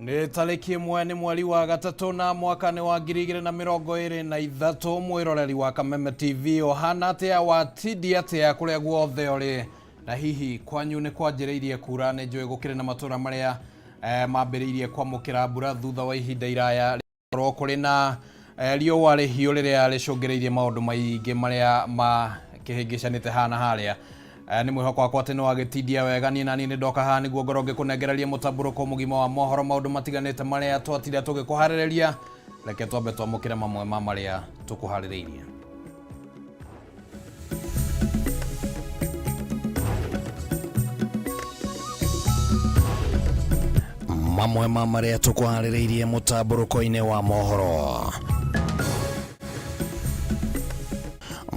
Ni tariki imwe ni mweri wa gatatu na mwaka ni wa 2023 mwiroreri wa Kameme TV ohana atia watidi atia kuria guothe uri na hihi kwanyu ni kwanjiriirie kura ni njui gukire na matura maria mambiriirie kwamukira mbura thutha wa ihinda iraya ro kuri na riũa rĩhiũ rĩrĩa rĩcũngĩrĩirie maũndũ maingĩ maria makĩhĩngĩcanĩte hana haria ni mwĩhoko wakwa atĩ nĩ wagĩtindia wega niĩ nani nĩ ndoka haha nĩguo ngorwo ngĩkũnengereria mũtamburũko mũgima wa mohoro maũndũ matiganĩte marĩa twatire tũgĩkũharĩrĩria reke twambe twamũkĩre mamwe ma marĩa tũkũharĩrĩirie. Mamwe ma marĩa tũkũharĩrĩirie mũtamburũko-inĩ wa mohoro.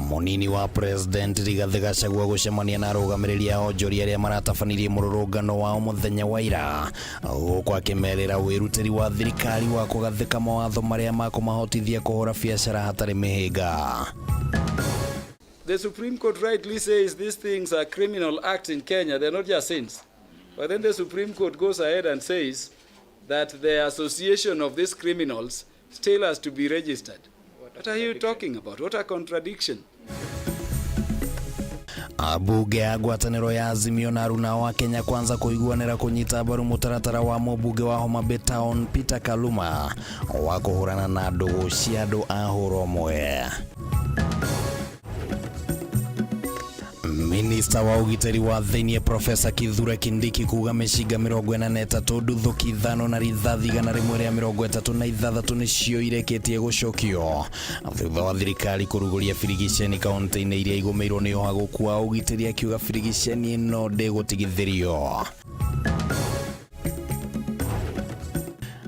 Munini wa president Rigathi Gachagua gucemania na arũgamĩrĩri a onjoria arĩa maratabanirie mũrũrũngano wao mũthenya wa ira gũkũ akĩmerĩra wĩrutĩri wa thirikari wa kũgathĩka mawatho marĩa makũmahotithia kũhũra biacara hatarĩ mĩhĩnga. The Supreme Court rightly says these things are criminal acts in Kenya, they're not just sins. But then the Supreme Court goes ahead and says that the association of these criminals still has to be registered. What are you talking about? What a contradiction. Abunge a ngwatanĩro ya Azimio na Aruna wa Kenya Kwanza kũiguanĩra kũnyita mbaru mũtaratara wa mũmbunge wa Homa Bay Town Peter Kaluma wa kũhũrana na ndũgũ cia andũ a hũra ũmwe. Minister wa ugiteri wa thĩinĩ Professor Kithure Kindiki kuga mĩcinga 43 nduthoki 5 na rithathi 136 nĩcio irekĩtie gũcokio thutha wa thirikari kũrugũria birigiceni kaunti-inĩ iria igũmĩirwo nĩ ũhagũku wa ugiteri akiuga birigiceni ĩno ndĩgũtigithĩrio.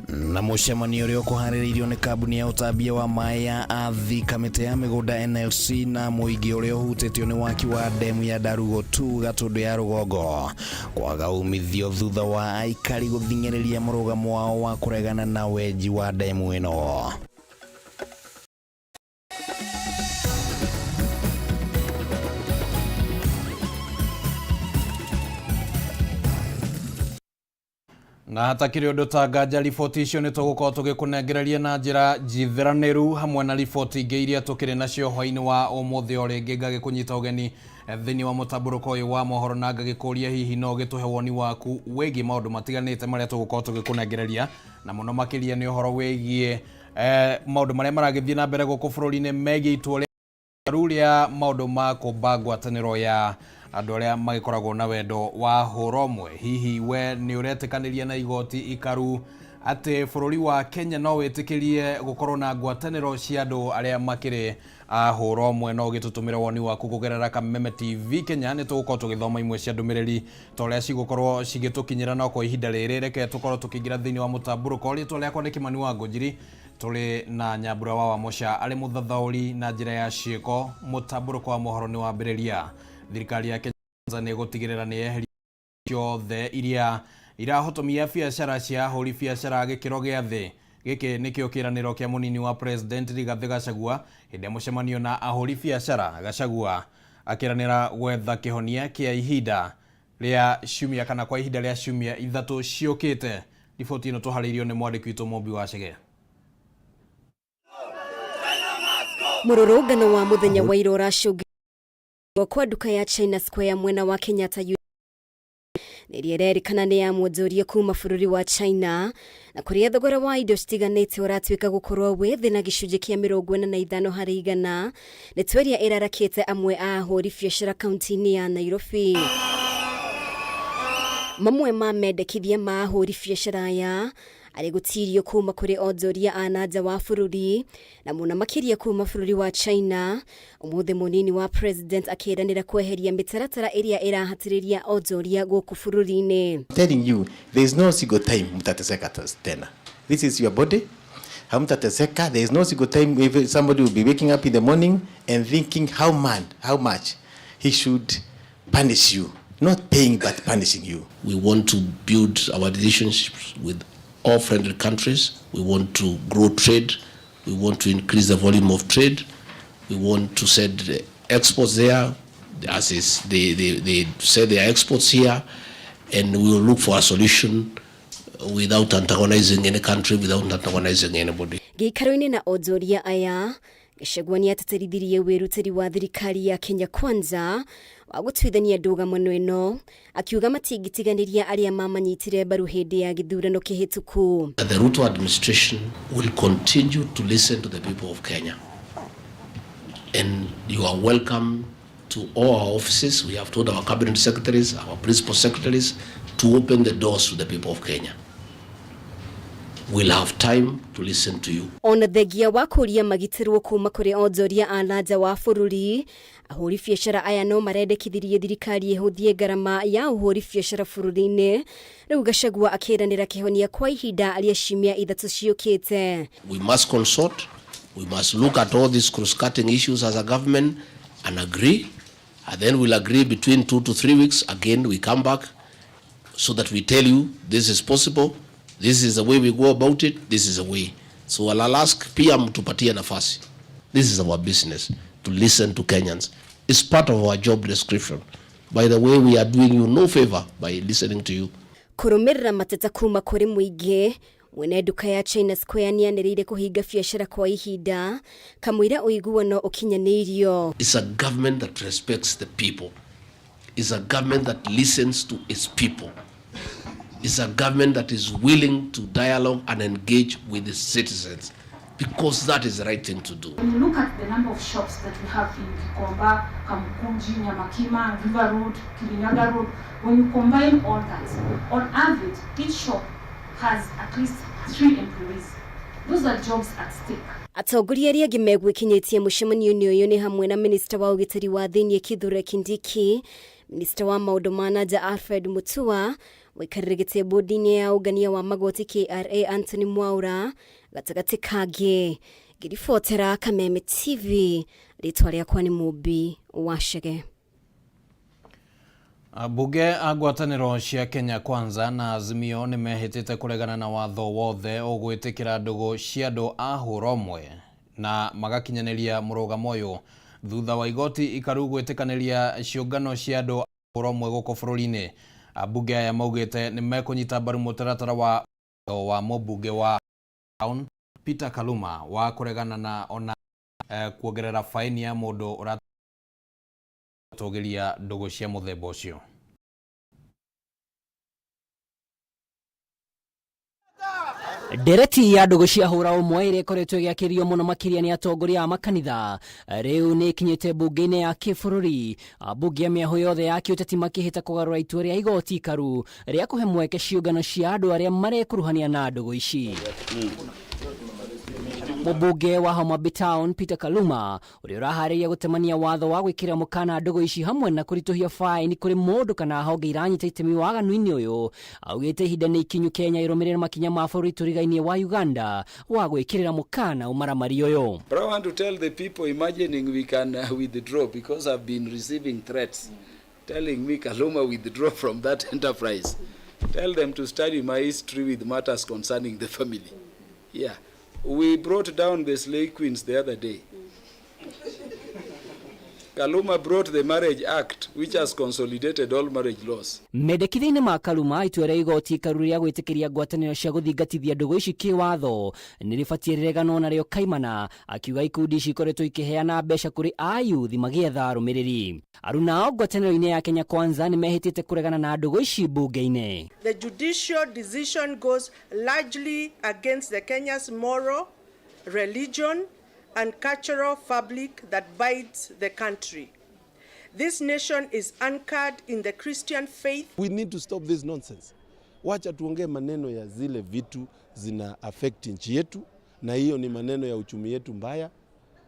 Na mũcemanio ũrĩa ũkũharĩrĩirio nĩ kambuni ya ũtambia wa maĩ ya Athi kamĩtĩ ya mĩgũnda NLC na mũingĩ ũrĩa ũhutĩtio nĩ waki wa ndemu ya Darugo 2 Gatũndũ ya rũgongo kwaga umithio thutha wa aikari gũthing'ĩrĩria mũrũgamo wao wa kũregana na wenji wa ndemu ĩno. Na hatakire ũndũ ta nganja riboti icio nĩ tũgũkorwo tũgĩkũnengereria na njĩra njithiranĩru hamwe na riboti ingĩ iria tũkĩrĩ nacio hwaĩ-inĩ wa ũmũthĩ o rĩngĩ ngagĩkũnyita ũgeni thĩinĩ wa mũtamburũko ũyũ wa mohoro na ngagĩkũria hihi no gĩtũhe woni waku wĩgiĩ maũndũ matiganĩte marĩa tũgũkorwo tũgĩkũnengereria na mũno makĩria nĩ ũhoro wĩgiĩ maũndũ marĩa maragĩthiĩ na mbere gũkũ bũrũri-inĩ megiĩ itua rĩa maũndũ ma kũmba ngwatanĩro ya andũ arĩa magĩkoragwo na wendo wa hũra ũmwe. Hihi we nĩ ũretĩkanĩria na igoti ikaru atĩ bũrũri wa Kenya no wĩtĩkĩrie gũkorwo na ngwatanĩro cia andũ arĩa makĩrĩ a hũra ũmwe? No gĩtũtũmĩre woni waku kũgerera Kameme TV Kenya nĩ tũgũkorwo tũgĩthoma imwe cia ndũmĩrĩri ta ũrĩa cigũkorwo cigĩtũkinyĩra no kwa ihinda rĩrĩ. Reke tũkorwo tũkĩingĩra thĩinĩ wa mũtamburũko rĩtwa rĩakwa nĩ Kimani wa Ngũnjiri tũrĩ na Nyambura wa Mũca arĩ mũthathaũri na njĩra ya ciĩko. Mũtamburũko wa mohoro nĩ wambĩrĩria. Thirikari ya Kenya nĩ gũtigĩrĩra nĩ yeheria ciothe iria irahotomia biacara cia ahũri biacara gĩkĩro gĩa thĩ. Gĩkĩ nĩkĩo kĩranĩro kĩa mũnini wa president Rigathi Gachagua hĩndĩ ya mũcemanio na ahũri biacara. Gachagua akĩranĩra gwetha kĩhonia kĩa ihinda rĩa ciumia kana kwa ihinda rĩa ciumia 3 ciũkĩte. Riboti ĩno tũharĩirio nĩ mwandĩki witũ Mombi wa Chege. Mũrũrũngano wa mũthenya wa ira ũracũngĩrĩirio kwa nduka ya China Square mwena wa Kenyatta nĩrĩa ĩrerĩkana nĩ ya mwonjoria kuma bũrũri wa China na kũrĩa thogora wa indo citiganĩte ũratuĩka gũkorwo wĩ thĩ na gĩcunjĩ kĩa 45 harĩ igana. Ndeto ĩrĩa ĩrarakĩte amwe a ahũri biacara kaunti-inĩ ya Nairobi. Mamwe ma mendekithia ma ahũri biacara aya arĩ gũtirio kuma kũrĩ onjoria a nanja wa bũrũri na mũno makĩria kuma bũrũri wa China. Ũmũthĩ mũnini wa president akĩranĩra kweheria mĩtaratara ĩrĩa ĩrahatĩrĩria onjoria gũkũ bũrũri-inĩ. Telling you there is no single time mtateseka tena. This is your body. Hamtateseka. There is no single time if somebody will be waking up in the morning and thinking how much he should punish you. Not paying but punishing you. We want to build our relationships with all friendly countries. We want to grow trade. We want to increase the volume of trade. We want to send exports there, as is they say their exports here, and we will look for a solution without antagonizing any country, without antagonizing anybody. Gĩikaro-inĩ na onjoria aya Gachagua nĩ ateterithirie wĩrutĩri wa thirikari ya Kenya Kwanza wa gũtuithania ndũgamo ĩno akiuga matingĩtiganĩria arĩa mamanyitire mbaru hĩndĩ ya gĩthurano kĩhĩtũku. The Ruto administration will continue to listen to the people of Kenya, and you are welcome to all our offices. We have told our cabinet secretaries, our principal secretaries to open the doors to the people of Kenya. We'll have time to listen to you. Ona thengia wa kũria magitirwo kuma kũrĩ onjoria a nanja wa bũrũri, ahũri biacara aya no marendekithirie thirikari ĩhũthie ngarama ya ũhũri biacara bũrũri-inĩ. Rĩu Gachagua akĩranĩra kĩhonia kwa ihinda rĩa ciumia 3 ciũkĩte. We must consult. We must look at all these cross-cutting issues as a government and agree. And then we'll agree between 2 to 3 weeks. Again, we come back so that we tell you this is possible. This is the way we go about it. This is the way. So I'll ask PM tupatie nafasi. This is our business, to listen to Kenyans. It's part of our job description. By the way, we are doing you no favor by listening to you. Kũrũmĩrĩra mateta kuma kũrĩ mũingĩ, mwene nduka ya China Square nĩanĩrĩire kũhinga biacara kwa ihinda, kamũira ũiguano ũkinyanĩirio. It's a government that respects the people. It's a government that listens to its people. It's a government that is willing to dialogue and engage with its citizens, because that is the right thing to do. When you look at the number of shops that we have in Gikomba, Kamukunji, Nyamakima, River Road, Kirinyaga Road, when you combine all that, on average, each shop has at least 3 employees. Those are jobs at stake. Atongoria arĩa angĩ megwĩkinyĩtie mũcemanio-inĩ ũyũ nĩ hamwe na Minister wa ũgitĩri wa thĩinĩ Kithure Kindiki, Minister wa maũndũ ma nanja Alfred Mutua, wĩkarĩre gĩtĩ bodi-inĩ ya ũngania wa magoti KRA Anthony Mwaura, gatagatĩ kangĩ. Ngĩribotera Kameme TV, rĩtwa rĩakwa nĩ Mũmbi Wachege. Bunge a ngwatanĩro cia Kenya Kwanza na Azimio nĩ mehĩtĩte kũregana na watho wothe ũgwĩtĩkĩra ndũgũ cia andũ a hũra ũmwe na magakinyanĩria mũrũgamo ũyũ thutha wa igoti ikaru gwĩtĩkanĩria ciũngano cia andũ a hũra ũmwe gũkũ bũrũri-inĩ. Bunge aya maugĩte nĩ mekũnyita mbaru mũtaratara wa mũmbunge wa town Peter Kaluma wa kũregana na ona kuongerera faini ya mũndũ ũratũgĩria ndũgũ cia mũthemba ũcio. Dereti ya ndũgũ cia hũra ũmwe ĩrĩa ĩkoretwo ĩgĩakĩrio mũno makĩria nĩ atongoria a makanitha rĩu nĩ ikinyĩte mbunge-inĩ ya kĩbũrũri. Mbunge ya mĩahũ yothe ya kĩũteti makĩhĩta kũgarũra itua rĩa igoti ikaru rĩa kũhe mweke ciũngano cia andũ arĩa marekuruhania na ndũgũ ici. Mũmbunge wa Homa Bay Town Peter Kaluma ũrĩa ũraharĩria gũtemania watho wa gwĩkĩra mũkana ndũgũ ici hamwe na kũritũhia faini kũrĩ mũndũ kana honge iranyita itemi waganu-inĩ ũyũ, augĩte ihinda nĩ ikinyu Kenya ĩrũmĩrĩre makinya ma bũrũri tũrigainie wa Uganda wa gwĩkĩrĩra mũkana ũmaramari ũyũ. But I want to tell the people imagining we can withdraw, because I've been receiving threats telling me Kaluma withdraw from that enterprise. Tell them to study my history with matters concerning the family. Yeah. We brought down the slave queens the other day. Kaluma brought the Marriage Act, which has consolidated all marriage laws. Mendekithia-inĩ ma Kaluma itua rĩa igoti ikaru rĩa gwĩtĩkĩria ngwatanĩro cia gũthingatithia ndũgũ ici kĩwatho nĩ rĩbatiĩ rĩregano narĩo kaimana, akiuga ikundi ici ikoretwo ikĩheana mbeca kũrĩ ayuthi magĩetha arũmĩrĩri. Aruna ngwatanĩro-inĩ ya Kenya Kwanza nĩ mehĩtĩte kũregana na ndũgũ ici mbunge-inĩ. The judicial decision goes largely against the Kenya's moral, religion, and cultural fabric that binds the country. This nation is anchored in the Christian faith. We need to stop this nonsense. Wacha tuongee maneno ya zile vitu zina affect nchi yetu, na hiyo ni maneno ya uchumi yetu mbaya,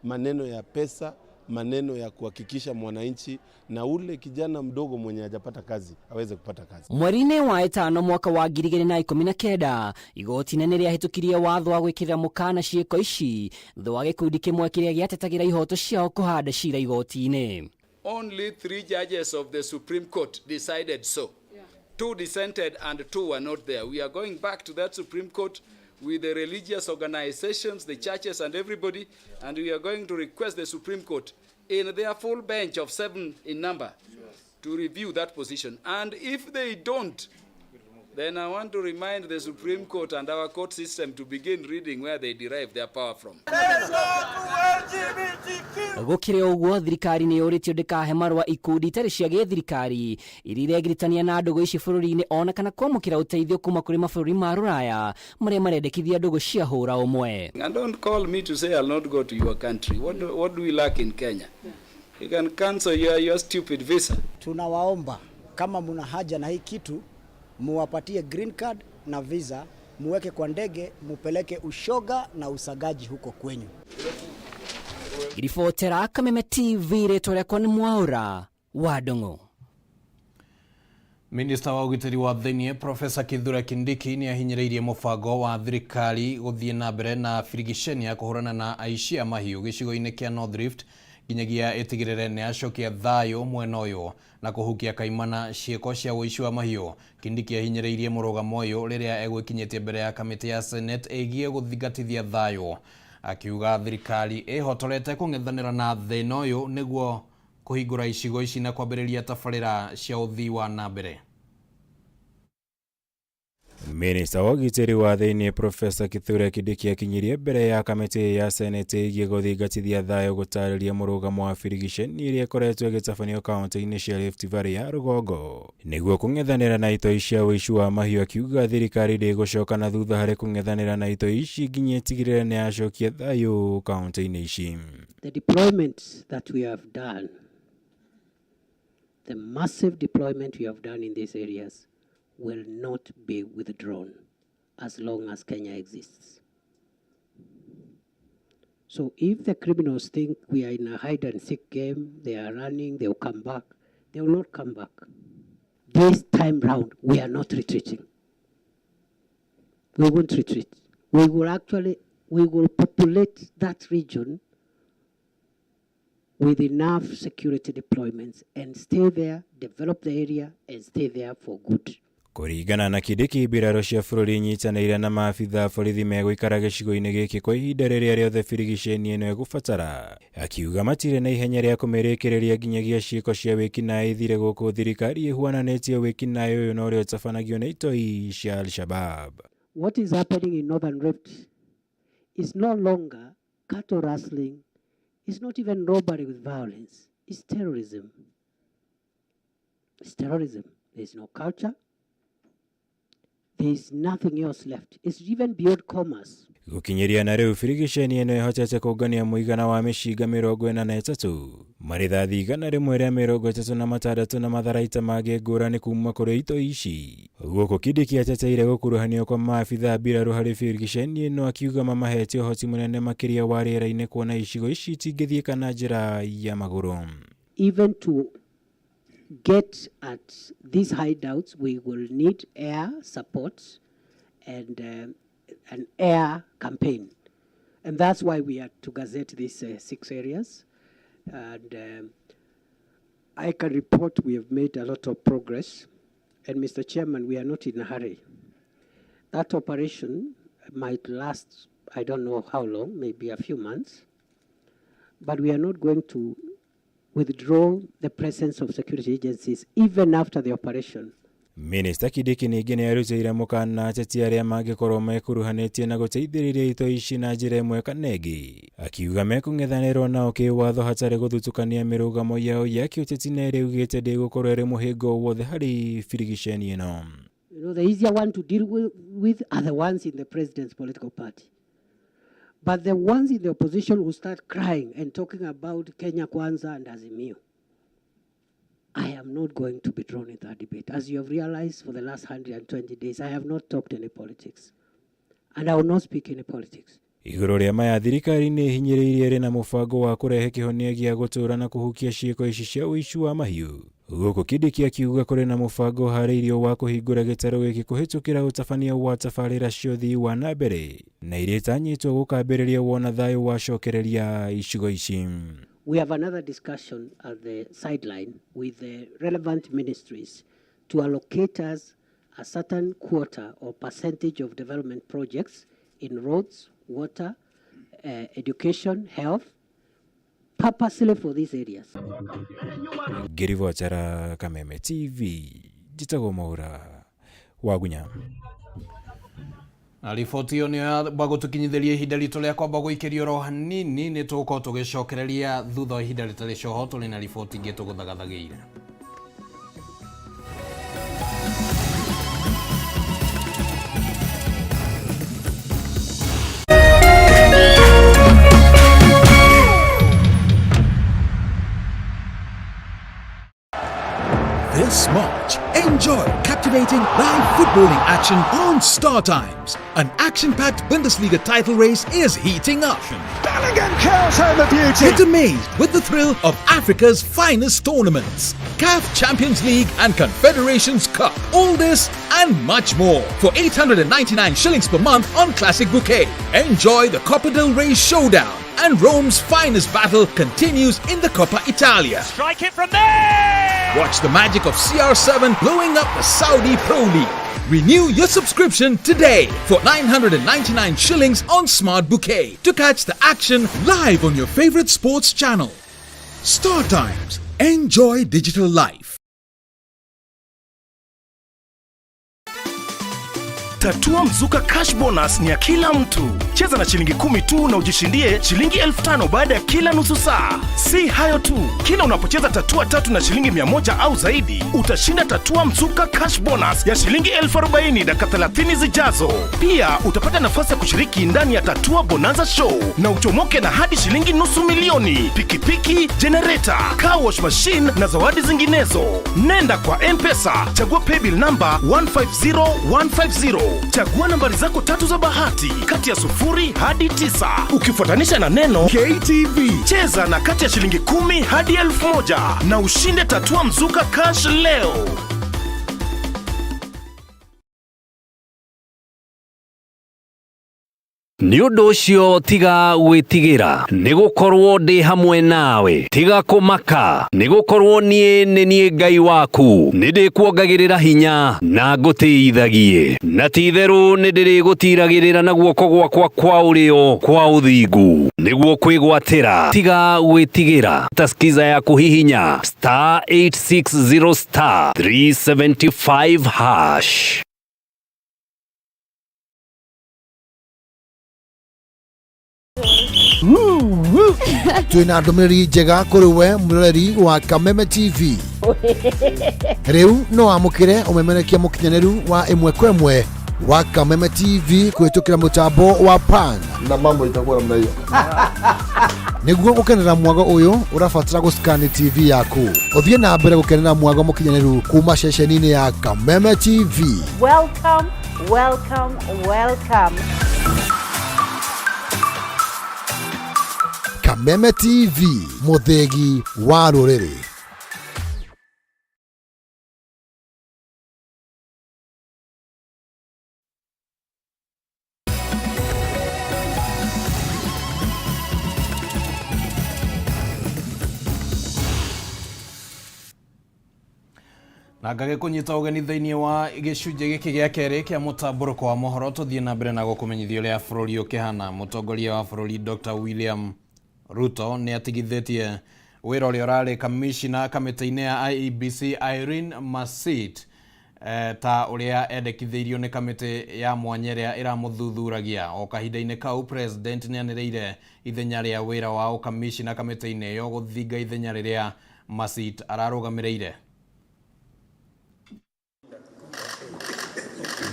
maneno ya pesa, maneno ya kuhakikisha mwananchi na ule kijana mdogo mwenye hajapata kazi aweze kupata kazi. Mweri-inĩ wa ĩtano mwaka wa 2019 igoti inene rĩahĩtũkirie watho wa gwĩkĩrĩra mũkana ciĩko ici thutha wa gĩkundi kĩmwe kĩrĩa gĩatetagĩra ihoto ciao kũhanda cira igoti-inĩ. Only 3 judges of the Supreme Court decided so. 2 dissented and 2 were not there. We are going back to that Supreme Court with the religious organizations, the churches and everybody, and we are going to request the Supreme Court in their full bench of 7 in number to review that position. And if they don't, then I want to remind the Supreme Court and our court system to begin reading where they derive their power from. Gukire uguo thirikari ni yuritio ndikahe marwa ikundi itari cia githirikari iria iregiritania na ndugu ici bururi-ini ona kana kwamukira uteithio kuma kuri mabũrũri ma ruraya maria marendekithia ndugu cia hũra umwe. And don't call me to say I'll not go to your country. What do we lack in Kenya? You can cancel your stupid visa. Tunawaomba kama muna haja na hii kitu muwapatie green card na visa, muweke kwa ndege, mupeleke ushoga na usagaji huko kwenyu. Irifotera Kameme TV retore kwa Mohoro wa Dongo. Minister wa ugitiri wa thini Professor Kithure Kindiki ni ahinyiriirie mubango wa thirikari guthie na mbere na firigisheni ya kuhurana na aici a mahiu gicigo-ini kia North Rift nginyagia itigirire ni acokia thayo mwena uyu na kuhukia kaimana cieko cia uici wa mahiu. Kindiki ahinyiriirie murugamo uyu riria egwikinyitie mbere ya kamiti ya Senate igie guthingatithia thayo, akiuga thirikari ihotorete kung'ethanira na thina uyu niguo kuhingura icigo ici na kwambiriria tabarira cia uthii wa na mbere. Minister wa ugitiri wa thini Professor Kithure Kindiki akinyirie mbere ya kamiti ya Senate igie guthingatithia thayo gutariria murugamo wa firigisheni iria ikoretwo igitabanio kaunti-ini cia Rift Valley ya rugongo niguo kung'ethanira na itoi cia uici wa mahiu, akiuga thirikari ndigucoka na thutha hari kung'ethanira na itoi ici nginya itigirire ni acokia thayo kaunti-ini ici. The deployment that we have done, the massive deployment we have done in these areas will not be withdrawn as long as Kenya exists. So if the criminals think we are in a hide and seek game, they are running, they will come back. They will not come back. This time round, we are not retreating. We won't retreat. We will populate that region with enough security deployments and stay there, develop the area and stay there for good. Kuringana na Kindiki, mbirarũ cia bũrũri nyitanĩire na maabitha borithi megũikara gĩcigo-inĩ gĩkĩ kwa ihinda rĩrĩa rĩothe firigisheni ĩno ĩgũbatara, akiuga matirĩ na ihenya rĩa kũmĩrĩkĩrĩria nginyagia ciĩko cia wĩkinaĩ ithire gũkũ thirikari ĩhuananĩtie wĩkinaĩ ũyũ na ũrĩa ũtabanagio na itoi cia Al-Shabaab. What is happening in Northern Rift is no longer cattle rustling, it's not even robbery with violence, it's terrorism. It's terrorism. There's no culture. There's nothing else left. It's even beyond commerce. Gukinyiria na riu firigisheni ĩno ĩhotete kũngania mũigana wa mĩcinga 43, marithathi 136 na matharaita mangĩ ngũrani kuma kũrĩ itoi ici. Gũkũ Kindiki ateteire gũkuruhanio kwa maabitha mbirarũ harĩ firigisheni ĩno, akiuga mamahete ũhoti mũnene makĩria wa rĩera-inĩ kuona icigo ici itingĩthiĩka na njĩra ya magũrũ. Even to get at these hideouts, we will need air support and an air campaign. And that's why we had to gazette these 6 areas. And I can report we have made a lot of progress. And Mr. Chairman, we are not in a hurry. That operation might last, I don't know how long, maybe a few months. But we are not going to withdraw the presence of security agencies even after the operation. Minister Kindiki ningĩ nĩ arutĩire mũkana ateti arĩa mangĩkorwo mekuruhanĩtie na gũteithĩrĩria itoi ici na njĩra ĩmwe kana ĩngĩ, akiuga mekũng'ethanĩrwo nao kĩwatho hatarĩ gũthutũkania mĩrũgamo yao ya kĩũteti na ĩrĩa ĩugĩte ndĩgũkorwo ĩrĩ mũhĩngo wothe harĩ firigisheni ĩno. You know, the easier one to deal with are the ones in the president's political party. But the ones in the opposition will start crying and talking about Kenya Kwanza and Azimio. I am not going to be drawn in that debate. As you have realized, for the last 120 days, I have not talked any politics. And I will not speak any politics. Igũrũ rĩa maya thirikari nĩ hinyĩrĩirie rĩ na mũbango wa kũrehe kĩhonia gĩa gũtũũra na kũhukia ciĩko ici cia ũici wa mahiũ. Gũkũ Kindiki akiuga kũrĩ na mũbango harĩirio wa kũhingũra gĩtarũ gĩkĩ kũhĩtũkĩra ũtabania wa tabarĩra cia ũthii wa na mbere na iria itanyĩtwo gũkambĩrĩria wona thayũ wacokereria icigo ici. We have another discussion at the sideline with the relevant ministries to allocate us a certain quota or percentage of development projects in roads, water, education, health, purposely for these areas. Ngirivotera Kameme TV, jitagwo Mohoro Wagunya. Na riboti iyo niyo bagutukinyithiria ihinda ritu ria kwamba guikirio ro hanini ni tugukorwo tugicokereria thutha wa ihinda ritari coho turi na riboti ingi tuguthagathagiire. This March, enjoy captivating live footballing action on Star Times. An action-packed Bundesliga title race is heating up. Bellingham curls home a beauty. Get amazed with the thrill of Africa's finest tournaments. CAF Champions League and Confederations Cup. All this and much more for 899 shillings per month on Classic Bouquet. Enjoy the Copa del Rey showdown. And Rome's finest battle continues in the Coppa Italia. Strike it from there! Watch the magic of CR7 blowing up the Saudi Pro League. Renew your subscription today for 999 shillings on Smart Bouquet to catch the action live on your favorite sports channel. Star Times. Enjoy digital life. Tatua Mzuka Cash Bonus ni ya kila mtu. Cheza na shilingi 10 tu na ujishindie shilingi 5,000 baada ya kila nusu saa. Si hayo tu, kila unapocheza tatua 3 na shilingi 100 au zaidi, utashinda Tatua Mzuka Cash Bonus ya shilingi 40,000 dakika 30 zijazo. Pia utapata nafasi ya kushiriki ndani ya Tatua Bonanza Show na uchomoke na hadi shilingi $250,000, pikipiki, generator, car wash machine na zawadi zinginezo. Nenda kwa M-Pesa, chagua paybill number 150150. Chagua nambari zako 3 za bahati kati ya 0 hadi 9 ukifuatanisha na neno KTV. Cheza na kati ya shilingi 10 hadi 1,000 na ushinde Tatua Mzuka Cash leo. Ni undu ucio tiga gwitigira ni gukorwo ndi hamwe nawe tiga kumaka ni gukorwo nie Ngai waku ni ndikuongagirira hinya na ngutiithagie na titheru ni ndirigutiragirira na guoko gwakwa kwa urio kwa uthingu niguo kwigwatira tiga gwitigira taskiza ya kuhihinya *860 *375#. Twina ndumiriri njega kuri we murori wa Kameme TV. Riu no amukire umemerekia mukinyaniru wa imwe kwa imwe wa Kameme TV kuhitukira mutambo wa pan na mambo itakuwa namna hiyo. Niguo gukenera mwago uyu urafatira guskani TV yaku. Uthie na mbere gukenera mwago mukinyaniru kuma ceceni-ini ya Kameme TV. Welcome, welcome, welcome. Kameme TV, muthegi wa ruriri. Na ngage kunyita ugeni thiini wa gicunje giki gia keri kia mutamburuko wa mohoro tuthie na mbere na gukumenyithia uria bururi ukihana. Mutongoria wa bururi Dr. William Ruto ni atigithitie wira uria urari kamishina kamiti-ini ya IEBC Irene Masit ta uria endekithirio ni kamiti ya mwanya iria iramuthuthuragia. O kahinda-ini kau president ni anireire ithenya ria wira wa kamishina kamiti-ini yo guthinga ithenya riria Masit ararugamirire.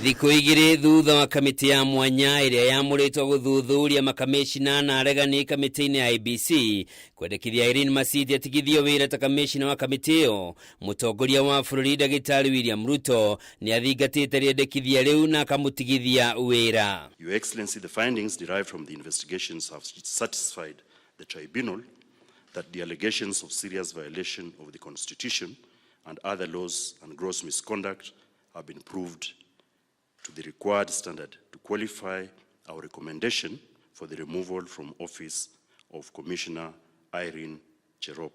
Thikũ igĩrĩ thutha wa kamĩtĩ ya mwanya ĩrĩa yamũrĩtwo gũthuthuria makamishina na aregani kamĩtĩ-inĩ ya IEBC kwendekithia Irene Masit atigithio wĩra ta kamishina wa kamĩtĩ ĩyo, mũtongoria wa bũrũri Dagĩtarĩ William Ruto nĩ athingatĩte rĩendekithia rĩu na akamũtigithia wĩra. Your Excellency, the findings derived from the investigations have satisfied the tribunal that the allegations of serious violation of the Constitution and other laws and gross misconduct have been proved to the required standard to qualify our recommendation for the removal from office of Commissioner Irene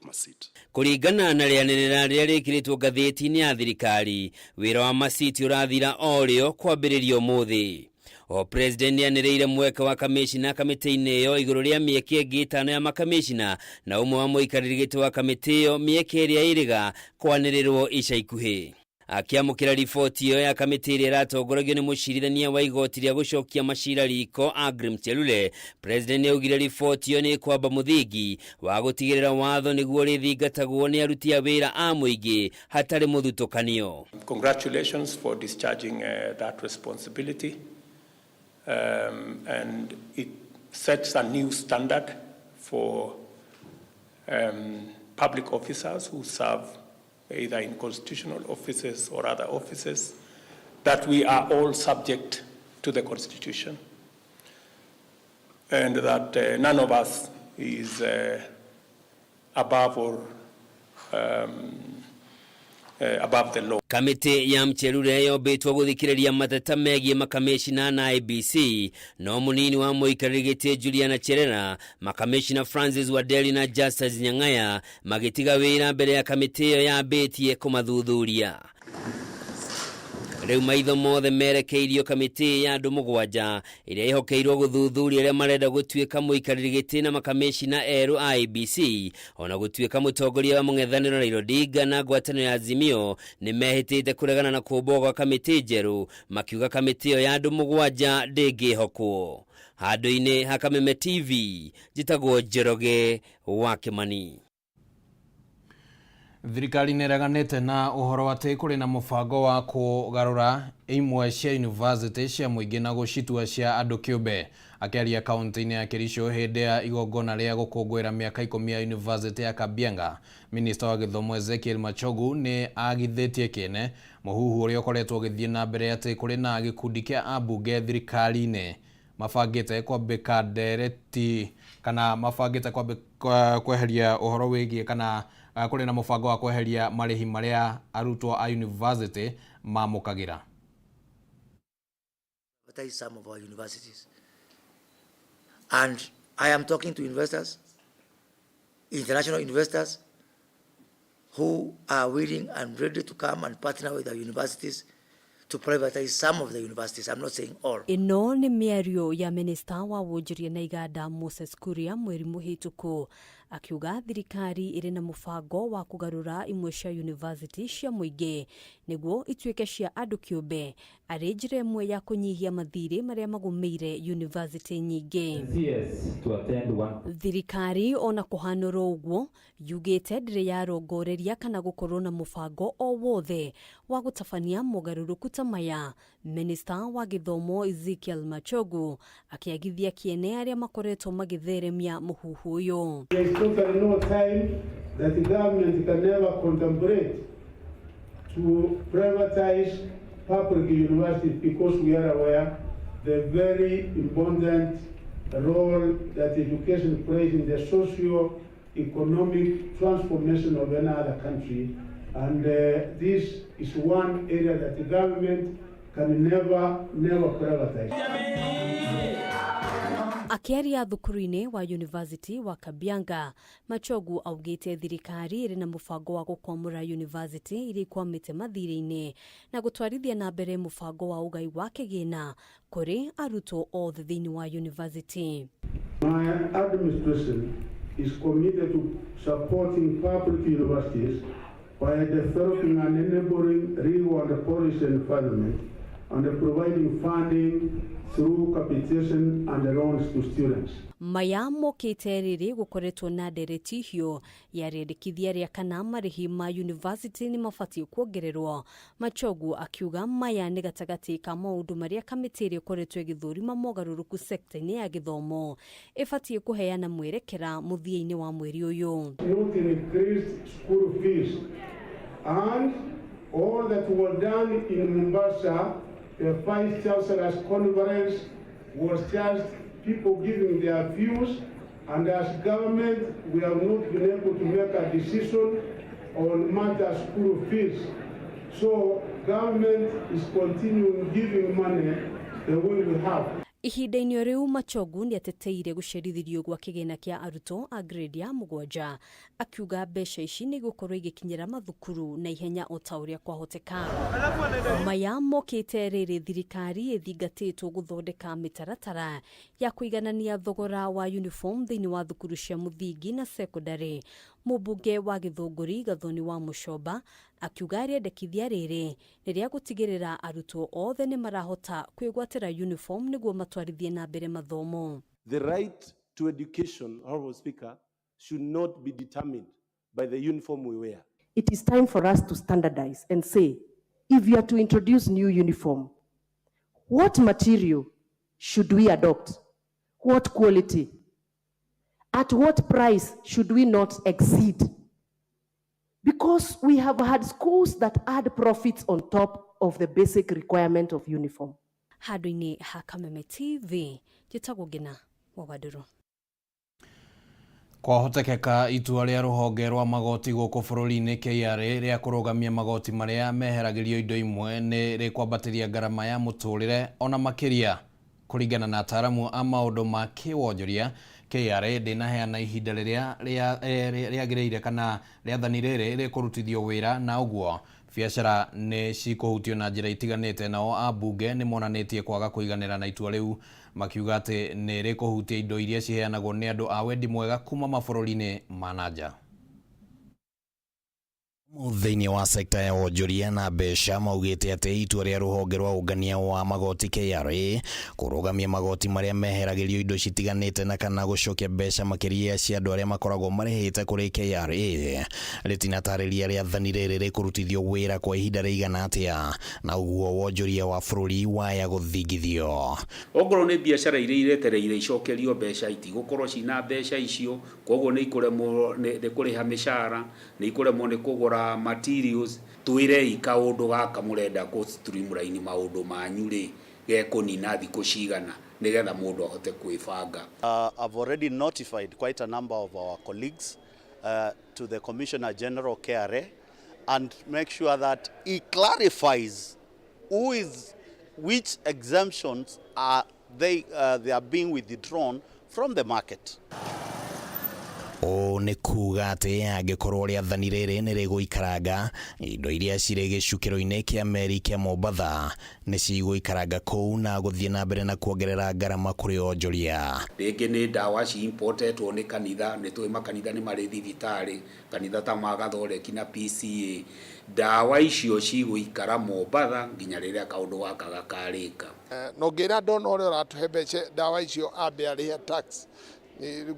Masit. Kũringana na rĩanĩrĩra rĩrĩa rĩkĩrĩtwo ngathĩti-inĩ ya thirikari, wĩra wa Masit ũrathira o rĩo kwambĩrĩrio ũmũthĩ. O president nĩ anĩrĩire mweke wa kamishina kamĩtĩ-inĩ ĩyo igũrũ rĩa mĩeke ĩngĩ 5 ya makamishina na ũmwe wa mũikarĩri gĩtĩ wa kamĩtĩ ĩyo mĩeke ĩrĩa ĩrĩga kwanĩrĩrwo ica ikuhĩ. Akiamukira riboti iyo ya kamiti ĩrĩa ĩratongoragio nĩ mũcirithania wa igoti rĩa gũcokia macira riko Aggrey Mchelule, president augire riboti iyo nĩ kwamba mũthingi wa gũtigĩrĩra watho nĩguo rĩthingatagwo nĩ aruti a wĩra a mũingĩ hatarĩ mũthutũkanio. Congratulations for discharging that responsibility, and it sets a new standard for public officers who serve either in constitutional offices or other offices, that we are all subject to the Constitution, and that none of us is above or above the law. Kamiti ya Mchelule yombĩtwo gũthikĩrĩria mateta megiĩ makamishina na IBC, no mũnini wa mũikarĩri gĩtĩ Juliana Cherera, makamishina Francis Wadeli na Justice Nyang'aya magĩtiga wĩra mbere ya kamiti ĩyo yambĩtie kũmathuthuria. Rĩu maitho mothe merekeirio kamiti ya andũ mũgwanja ĩrĩa ĩhokeirwo gũthuthuria arĩa marenda gũtuĩka mũikarĩri gĩtĩ na makamishina erũ a IBC, ona gũtuĩka mũtongoria wa mũng'ethanĩro Raila Odinga na ngwatanĩro ya Azimio nĩ mehĩtĩte kũregana na kũmbwo gwa kamiti njerũ, makiuga kamiti ĩyo ya andũ mũgwanja ndĩngĩhokwo. Handũ-inĩ ha Kameme TV, njĩtagwo Njoroge wa Kimani. Thirikari nĩreganĩte na ũhoro atĩ kũrĩ na mũbango wa kũgarũra imwe cia university cia mũingĩ na gũcitua cia andũ kĩũmbe. Akĩaria kaunti-inĩ ya Kericho hĩndĩ ya igongona rĩa gũkũngũĩra mĩaka 10 ya university ya Kabianga, Minister wa Gĩthomo Ezekiel Machogu nĩ agithĩtie kĩene mũhuhu ũrĩa ũkoretwo ũgĩthiĩ na mbere atĩ kũrĩ na gĩkundi kĩa ambunge thirikari-inĩ mabangĩte kwambĩka ndereti kana mabangĩte kweheria ũhoro wĩgiĩ kana kũrĩ na mũbango wa kweheria marĩhi marĩa arutwo a university mamũkagĩra. That is some of our universities. And I am talking to investors, international investors, who are willing and ready to come and partner with our universities to privatize some of the universities. I'm not saying all. Ino ni mĩario ya minister wa wonjoria na iganda Moses Kuria mweri mũhĩtũku, akiuga thirikari ĩrĩ na mũbango wa kũgarũra imwe cia university cia mũingĩ nĩguo ituĩke cia andũ kĩũmbe, arĩ njĩra ĩmwe ya kũnyihia mathirĩ marĩa magũmĩire university nyingĩ. Thirikari ona kũhanũra ũguo yugĩte ndĩrĩ yarongoreria kana gũkorwo na mũbango o wothe wa gũtabania mogarũrũku ta maya. Minister wa Gĩthomo Ezekiel Machogu akĩagithia kĩene arĩa makoretwo magĩtheremia mũhuhu ũyũ. Totally no time that the government can never contemplate to privatize public universities, because we are aware the very important role that education plays in the socio-economic transformation of any other country, and this is one area that the government can never privatize. Akiaria thukuru-inĩ wa university wa Kabianga, Machogu augĩte thirikari ĩrĩ na mũbango wa gũkwamũra university irĩ kwamĩte mathirĩ-inĩ na gũtwarithia na mbere mũbango wa ũgai wa kĩgĩna kũrĩ arutwo othe thĩinĩ wa university. My administration is committed to supporting public universities by developing an enabling legal and policy environment and providing funding through capitation and loans to students. Maya mokĩte rĩrĩ gũkoretwo na ndereti hiũ ya rĩendekithia rĩa kana marĩhi ma university nĩ mabatiĩ kuongererwo. Machogu akiuga maya nĩ gatagatĩ ka maũndũ marĩa kamĩtĩ ĩrĩa ĩkoretwo ĩgĩthũrima mogarũrũku sekta-inĩ ya gĩthomo ĩbatiĩ kũheana mwerekera mũthia-inĩ wa mweri ũyũ. Not increased school fees, and all that was done in Mombasa, the Vice Chancellor's Conference, was just people giving their views, and as government we have not been able to make a decision on matter school fees. So government is continuing giving money the way we have. Ihinda-inĩ rĩu Machogu nĩ ateteire gũcerithĩrio gwa kĩgĩna kĩa arutwo a grade ya mũgwanja, akiuga mbeca ici nĩ gũkorwo igĩkinyĩra mathukuru na ihenya o ta ũrĩa kwahoteka. Maya mokĩte rĩrĩ thirikari ĩthingatĩtwo gũthondeka mĩtaratara ya kũiganania thogora wa uniform thĩinĩ wa thukuru cia mũthingi na secondary. Mũmbunge wa Gĩthũngũri Gathoni wa Mũcoba akiuga arendekithia riri ni ria gutigirira arutwo othe ni marahota kwigwatira uniform niguo matwarithie na mbere mathomo. The right to education, Honorable Speaker, should not be determined by the uniform we wear. It is time for us to standardize and say, if you are to introduce new uniform, what material should we adopt? What quality? At what price should we not exceed? Because we have had schools that add profits on top of the basic requirement of uniform. Handũ-inĩ ha Kameme TV, njĩtagwo Ngina Wawaduru. Kwahotekeka itua rĩa rũhonge rwa magoti gũkũ bũrũri-inĩ KRA rĩa kũrũgamia magoti marĩa meheragĩrio indo imwe nĩ rĩkwambatĩria ngarama ya mũtũrĩre ona makĩria. Kũringana na ataaramu a maũndũ ma kĩwonjoria, KRA ndĩnaheana ihinda rĩrĩa rĩagĩrĩire kana rĩathani rĩrĩ rĩkũrutithio wĩra, na ũguo biacara nĩ cikũhutio na njĩra itiganĩte. Nao ambunge nĩ monanĩtie kwaga kũiganĩra na itua rĩu, makiuga atĩ nĩ rĩkũhutia indo iria ciheanagwo nĩ andũ a wendi mwega kuma mabũrũri-inĩ ma nanja. Thĩinĩ wa sekta ya wonjoria na mbeca maugĩte atĩ itua rĩa rũhonge rwa ũngania wa magoti KRA kũrũgamia magoti marĩa meheragĩrio indo citiganĩte na kana gũcokia mbeca makĩria cia andũ arĩa makoragwo marĩhĩte kũrĩ KRA rĩtinatarĩria rĩathani rĩrĩ rĩkũrutithio wĩra kwa ihinda rĩigana atĩa, na ũguo wonjoria wa bũrũri waya gũthingithio. Ongorwo nĩ biacara iria iretereire icokerio mbeca itigũkorwo cina mbeca icio, koguo nĩ ikũremwo nĩ kũrĩha mĩcara, nĩ ikũremwo nĩ kũgũra materials. Twĩrei kaũndũ gaka mũrenda ku streamline maũndũ manyu rĩ gekũnina thikũ cigana nĩgetha mũndũ ahote kwĩbanga. I've already notified quite a number of our colleagues to the Commissioner General KRA and make sure that he clarifies which exemptions they are being withdrawn from the market. O nĩ kuga atĩ angĩkorwo rĩathani rĩrĩ nĩ rĩgũikaranga, indo iria cirĩ gĩcukĩro-inĩ kĩa meri kĩa Mombatha nĩ cigũikaranga kũu na gũthiĩ na mbere na kuongerera ngarama kũrĩ onjoria. Rĩngĩ nĩ ndawa ci-importetwo nĩ kanitha, nĩ tũĩ makanitha nĩ marĩ thibitarĩ, kanitha ta Magathoreki na PCA. Ndawa icio cigũikara Mombatha nginya rĩrĩa kaũndũ gaka gakarĩka. No ngĩra ndona ũrĩa ũratũhe mbeca ndawa icio ambe arĩhe tax,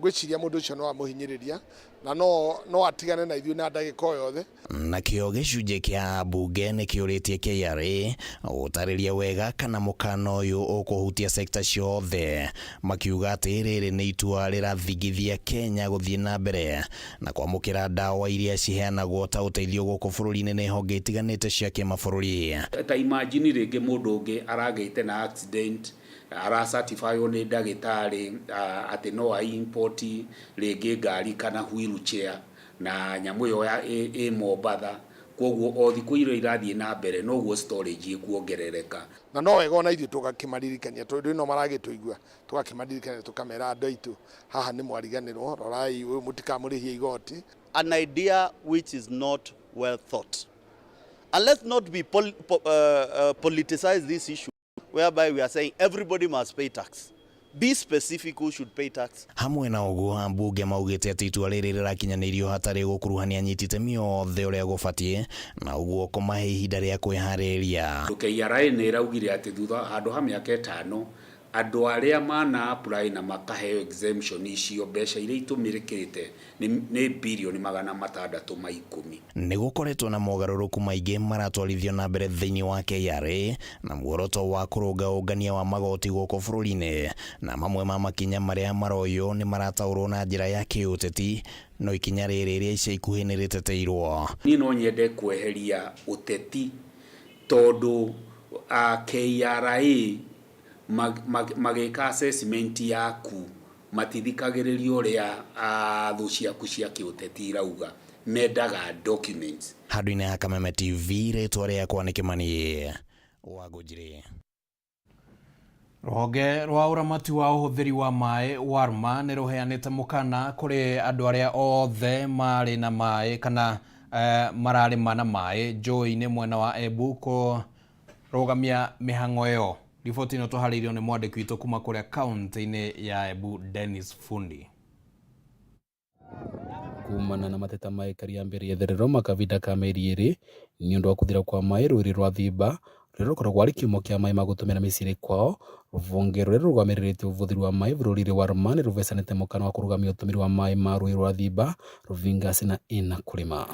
gwĩciria mũndũ ũcio no amũhinyĩrĩria na no atigane na ithuĩ na ndagĩka yothe. Nakĩo gĩcunjĩ kĩa ambunge nĩ kĩũrĩtie KRA gũtarĩria wega kana mũkana ũyũ ũkũhutia sekta ciothe, makiuga atĩ rĩrĩ nĩ itua rĩrathingithia Kenya gũthiĩ na mbere na kwamũkĩra ndawa iria ciheanagwo ta ũteithio gũkũ bũrũri-inĩ nĩ honge itiganĩte cia kĩmabũrũri. Ta imagine rĩngĩ mũndũ ũngĩ aragĩte na accident, ara certify nĩ ndagĩtarĩ atĩ no import rĩngĩ ngari kana wheelchair na nyamũ ĩyo ĩ Mombatha, koguo o thikũ iria irathiĩ na mbere noguo storage ĩkuongerereka. Na no wega ona ithuĩ tũgakĩmaririkania tondũ ĩno maragĩtũigua, tũgakĩmaririkania tũkamera andũ aitũ haha nĩ mwariganĩrwo, rorai ũyũ mũtikamũrĩhie igoti. An idea which is not well thought. And let's not be politicize this issue whereby we are saying everybody must pay tax. Be specific who should pay tax. Hamwe na ũguo ambunge maugĩte atĩ itua rĩrĩ rĩrakinyanĩrio hatarĩ gũkuruhania anyiti itemi othe ũrĩa gũbatiĩ, na ũguo kũmahe ihinda rĩa kwĩharĩria. KRA nĩ ĩraugire atĩ thutha handũ ha mĩaka 5 andũ arĩa mana apply na makaheo exemption icio mbeca iria itũmĩrĩkĩte nĩ bilioni 610. Nĩ gũkoretwo na mogarũrũku maingĩ maratwarithio na mbere thĩinĩ wa KRA na muoroto wa kũrũnga ũngania wa magoti gũkũ bũrũri-inĩ, na mamwe ma makinya marĩa maroywo nĩ marataũrwo na njĩra ya kĩũteti, no ikinya rĩrĩ rĩa ica ikuhĩ nĩ rĩteteirwo. Niĩ no nyende kweheria ũteti tondũ KRA magĩka assessment yaku matithikagĩrĩrio ũrĩa thũ ciaku cia kĩũteti irauga, mendaga documents. Handũ-inĩ ha Kameme TV, rĩtwa rĩakwa nĩ Kĩmani Wangũnjiri. Rũhonge rwa ũramati wa ũhũthĩri wa maĩ WARMA nĩ rũheanĩte mũkana kũrĩ andũ arĩa othe marĩ na maĩ kana mararĩma na maĩ njũĩ-inĩ mwena wa Embu kũrũgamia mĩhang'o ĩyo. Riboti ĩno tũharĩirio nĩ mwandĩki witũ kuma kũrĩa kaunti-inĩ ya Embu, Dennis Fundi. kumana na mateta maikari ya mbere yetherero makavinda ka meri iri ni undu wa kuthira kwa mai rwiri rwa Thimba rwiri rukoragwo ari kiumo kia mai magutumira miciri kwao. Ruvunge rwiri rugamiririte uvuthiri wa mai bururi wa Rumani ruvecanite mukana wa kurugamia utumiri wa mai ma rwiri rwa Thimba Ruvingasi na ina kulima.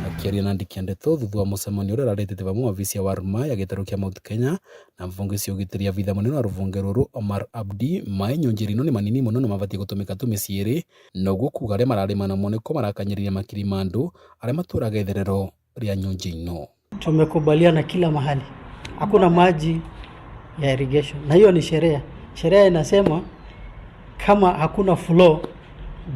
Akiaria na andiki a ndeto thutha wa mucemanio uria raretete vamwe wabici ya Warma ya gitaru kia Mount Kenya na mvungi cia ugitiri vitha munene wa ruvunge ruru Omar Abdi, mai nyonjirino ni manini muno na mavatie gutumika tu miciiri noguo kuga aria mararima na moneko marakanyiriria makiri ma andu aria maturaga itherero ria nyonjino. Tumekubaliana kila mahali hakuna maji ya irrigation, na hiyo ni sheria. Sheria inasema kama hakuna flow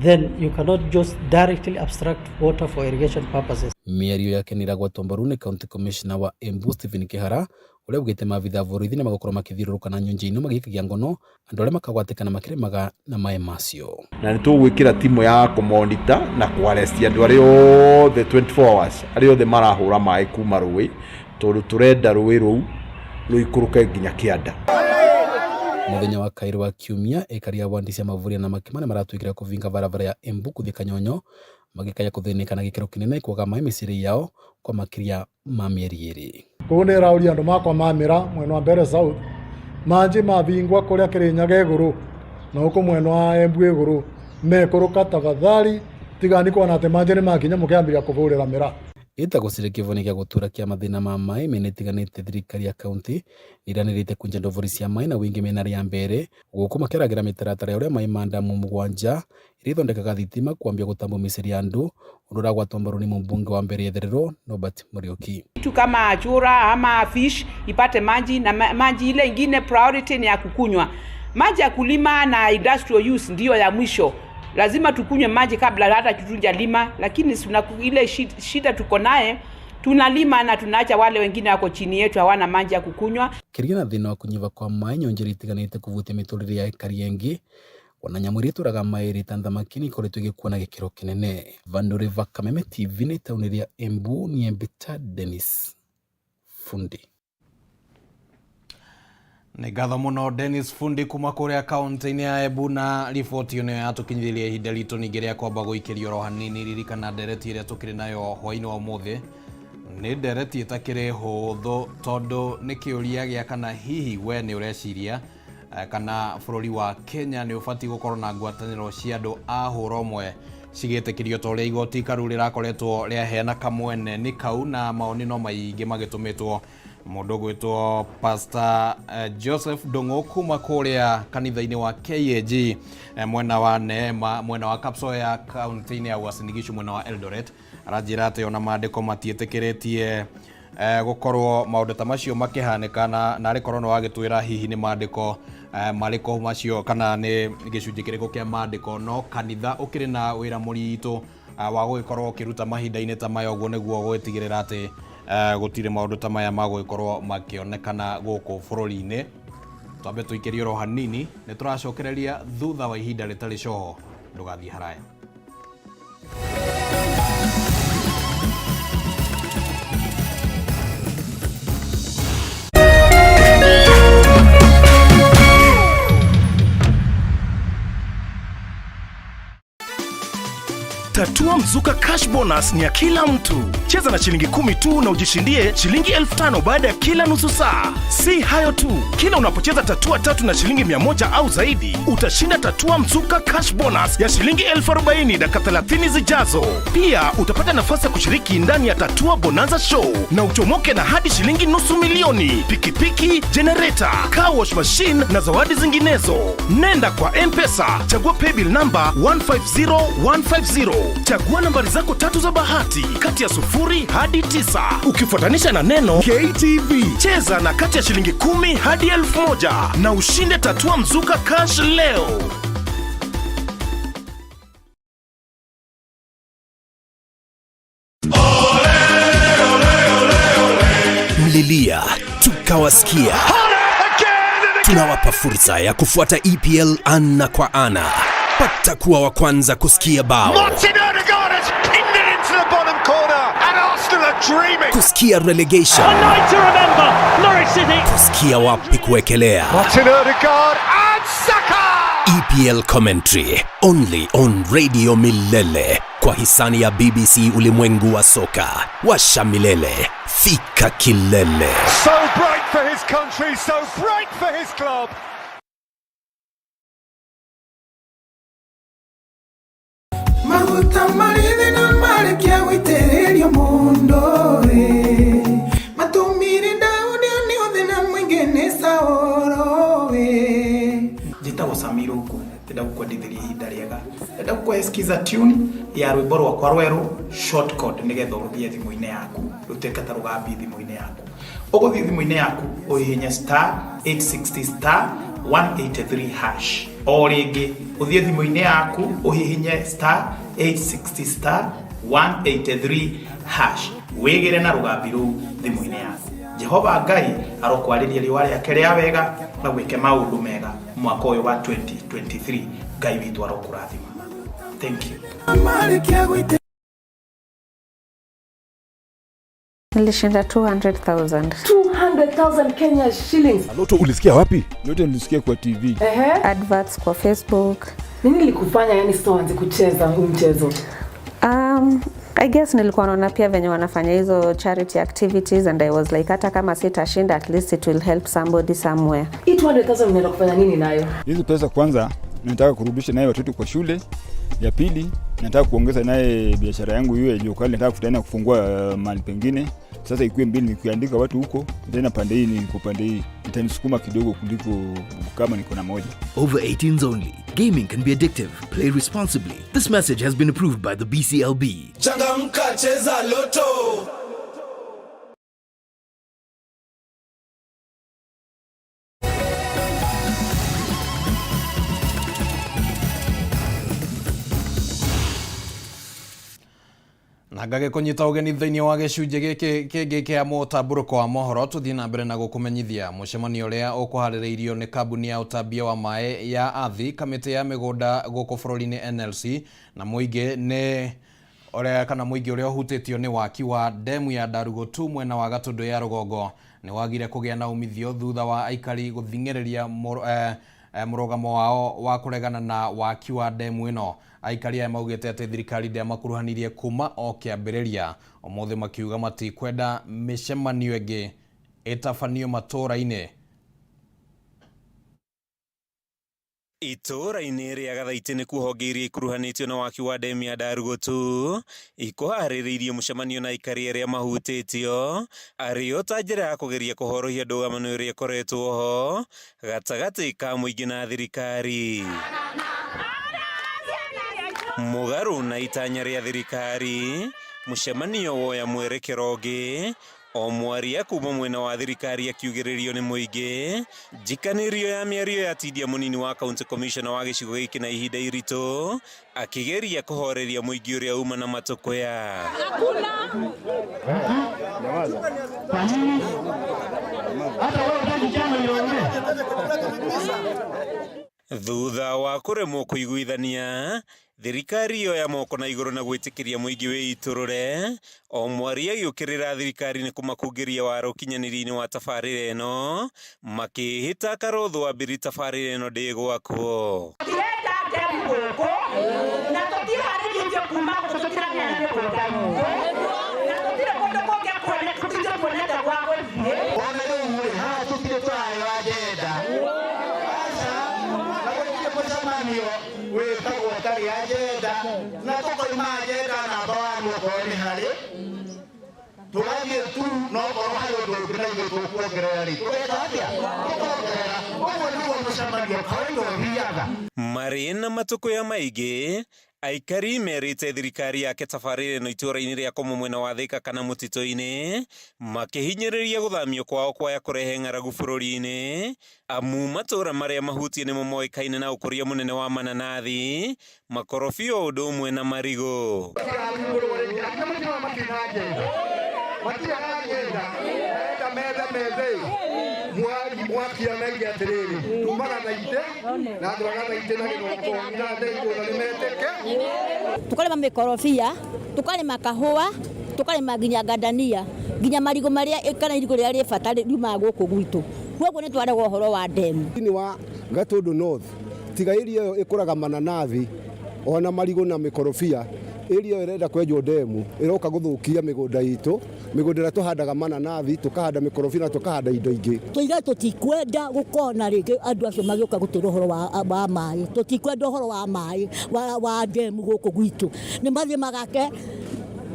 then you cannot just directly abstract water for irrigation purposes. Miario yake ni ragwatwo mbaru ni County Commissioner wa Embu Stephen Kihara uria ugite mavitha borithi ni magakorwo makithiururuka na nyonjino magikagia ngono andu aria makagwatikana makirimaga na mai macio. Na nitugwikira timu ya kumonitor na kuaresti andu aria othe 24 hours aria othe marahura mai kuma rui tondu turenda rui ruu ruikuruke nginya kianda. Muthenya wa kairi wa kiumia ekaria wandi cia mavuria na makimane maratwikira kuvinga barabara ya Embu kuthii Kanyonyo magikaya kuthinika na gikiro kinene kwaga mai miciri yao kwa makiria ma mieri iri. Kune rauria andu makwa mamira mwena wa mbere south maji mavingwa kuria Kirinyaga iguru na huko mwena wa Embu iguru mekuruka tafadhali tigani kuona ati maji ni makinya mukiambiria kuvurira mira. Ita gusire kivoni kia gutura kia mathina ma mai menetiganite thirikari ya kaunti niranirite kunja ndovori cia mai na wingi mena ria mbere guku makeragira mitaratara uria mai mandamu mugwanja irithondekaga thitima kuambia gutambwo miciri ya andu undu ragwatwo mbaru ni mbunge wa mbere yetherero Norbert Muriuki. Kitu kama achura ama fish ipate maji na maji ile ingine priority ni ya kukunywa. Maji ya kulima na industrial use ndio ya mwisho. Lazima tukunywe maji kabla hata tutunja lima, lakini ile shida tuko naye tunalima na tunaacha wale wengine wako chini yetu hawana maji ya kukunywa. Kirigana thina wa kunyiva kwa mai nyonjeri itiganite kuvutia miturire ya ekari yengi wananyamuri turaga mai ritanda makini ikoretwo igikuwa na gikiro kinene. Vandore va Kameme TV ni tauni ya Embu ni Embita Dennis Fundi. Nĩ ngatho mũno Dennis Fundi kuma kũrĩa kaunti-inĩ ya Embu na riboti ĩno yatũkinyithĩria ihinda ritũ ningĩ rĩa kwamba gũikĩrio oro hanini. Ririkana ndereti ĩrĩa tũkĩrĩ nayo hwaĩ-inĩ wa ũmũthĩ nĩ ndereti ĩtakĩrĩ hũthũ tondũ nĩ kĩũria gĩa kana hihi we nĩ ũreciria kana bũrũri wa Kenya nĩ ũbatiĩ gũkorwo na ngwatanĩro cia andũ a hũra ũmwe cigĩtĩkĩrio ta ũrĩa igoti karu rĩrakoretwo rĩaheana kamwene nĩ kau, na maoni no maingĩ magĩtũmĩtwo. Mũndũ gwĩtwo Pastor Joseph Ndung'u kuma kũrĩa kanitha-inĩ wa KAG mwena wa Neema, mwena wa Kapso ya kaunti-inĩ ya Uasin Gishu, mwena wa Eldoret, aranjĩra atĩ ona maandĩko matiĩtĩkĩrĩtie gũkorwo maũndũ ta macio makĩhanĩka, na arĩ korwo no wagĩtwĩra hihi nĩ maandĩko marĩko macio kana nĩ gĩcunjĩ kĩrĩkũ kĩa maandĩko. No kanitha ũkĩrĩ na wĩra mũritũ wa gũgĩkorwo ũkĩruta mahinda-inĩ ta maya ũguo nĩguo gwĩtigĩrĩra atĩ gũtirĩ maũndũ ta maya magũgĩkorwo makĩonekana gũkũ bũrũri-inĩ. Twambe tũikĩrie oro hanini, nĩ tũracokereria thutha wa ihinda rĩtarĩ coho, ndũgathiĩ haraya. Tatua Mzuka Cash Bonus ni ya kila mtu. Cheza na shilingi 10 tu na ujishindie shilingi 5,000 baada ya kila nusu saa. Si hayo tu, kila unapocheza tatua 3 na shilingi 100 au zaidi, utashinda Tatua Mzuka Cash Bonus ya shilingi 40,000 dakika 30 zijazo. Pia utapata nafasi ya kushiriki ndani ya Tatua Bonanza Show na uchomoke na hadi shilingi $200,000, pikipiki, generator, car wash machine na zawadi zinginezo. Nenda kwa M-Pesa, chagua paybill number 150150. Chagua nambari zako 3 za bahati kati ya 0 hadi 9 ukifuatanisha na neno KTV. Cheza na kati ya shilingi 10 hadi 1,000 na ushinde Tatua Mzuka Cash leo. Mlilia tukawasikia, tunawapa fursa ya kufuata EPL ana kwa ana. Pata kuwa wa kwanza kusikia bao, kusikia relegation, kusikia wapi kuekelea, EPL commentary only on Radio Milele kwa hisani ya BBC Ulimwengu wa Soka. Washa milele, fika kilele. So bright for his country, so bright for his club. Mutamburuko na malikia witererio mundo matumiri ndaudi ni odena mwingene saoro jitagwo Samiruko ndenda gukwendithĩria ihinda rĩega ndenda gũkwesikiza tune ya rwĩmbo rwakwa rwerũ short code nigetha ũrũthie thimũ-inĩ yaku rũtuĩke ta rũgambi thimũ-inĩ yaku ũgũthiĩ thimũ-inĩ yaku ũhihinye *860 *183 hash o rĩngĩ ũthiĩ thimũ-inĩ yaku ũhihinye *860 *183 hash wĩgĩre na rũgambi rũu thimũ-inĩ yaku. Jehova Ngai arokwarĩria riũa rĩake rĩa wega na gwĩke maũndũ mega mwaka ũyũ wa 2023. Ngai witũ arokũrathima. Thank you. Nilishinda 200,000. 200,000 Kenya shillings. Loto ulisikia wapi? Loto nilisikia kwa TV. Adverts kwa Facebook. Nini likufanya yani sitaanze kucheza huu mchezo? I guess nilikuwa naona pia venye wanafanya hizo charity activities and I was like hata kama sitashinda at least it will help somebody somewhere. 200,000 unaenda kufanya nini nayo? Hizo pesa kwanza nataka kurudisha naye watoto kwa shule. Ya pili nataka kuongeza naye biashara yangu hiyo iliyokuwa nataka kutana kufungua mahali pengine. Sasa ikuwe mbili nikiandika watu huko tena pande hii niko pande hii itanisukuma kidogo kuliko kama niko na moja. Over 18s only. Gaming can be addictive. Play responsibly. This message has been approved by the BCLB. Changamka cheza Loto. Nagage kunyita ugeni thiini wa gicunji giki kia Mutamburuko wa Mohoro tuthii na mbere na gukumenyithia mucemanio uria ukuhaririirio ni kambuni ya utambia wa mai ya Athi kamiti ya migunda guku bururi-ini NLC na muingi ni muingi uria uhutitio ni waki wa demu ya Darugotu mwena wa Gatundu ya Rugongo ni wagire kugia na umithio thutha wa aikari guthingiriria murugamo wao wa kuregana na waki wa demu ino. Aikari aya maugite ati thirikari ndiamakuruhanirie kuma o kiambiriria omothe makiuga matikwenda micemanio ingi itafanio matura-ini. Itura-ini ria Gathaiti ni kuhonge iria ikuruhanitio na waki wa demu ya Darugotu ikuhaririirie mucemanio na aikari aria mahutitio ario ta njira ya kugeria kuhorohia ndũgamano iria ikoretwo ho gatagati ka muingi na thirikari. Mugaru na itanya ria thirikari mucemanio woya mwerekero ungi o mwaria kuma mwena wa thirikari akiugiririo ni muingi njikanirio ya miario ya tidia munini wa county commissioner wa gicigo giki na ihinda irito akigeria kuhoreria muingi uria uma na matukuya. Thutha wa kuremwo kuiguithania thirikari iyo ya moko na iguru na gwitikiria muingi wiiturure o mwaria giukirira thirikari ni kumakungiria waro kinyaniri-ini wa tafarira ino makihita karotho wa biri tafarira ino ndigwakwo. Marina matukuya maigi aikari merite thirikari yake tafarire no itura-ini ria kuma mwena wa Thika kana mutito-ini makihinyiriria guthamio kwao kwaya kurehe ng'aragu bururi-ini amu matura maria mahutie nimo moikaine na ukuria munene wa mananathi makorofio undu umwe na marigo. Tukalima mikorofia, tukalima kahua, tukalima nginya ngandania, nginya marigo maria kana irigo ria bata riuma guku gwitu. Koguo ni tware uhoro wa demu. Ni wa Gatundu North tiga irio ikuraga mananathi ona marigo na mikorofia irio irenda kwenjwo demu iroka guthukia migunda itu migunda tuhandaga mananathi tukahanda mikorofia na tukahanda indo ingi tuiga tutikwenda gukona ringi andu acio magioka gutira horo wa mai tutikwenda horo wa mai wa demu guku gwitu ni mathie magake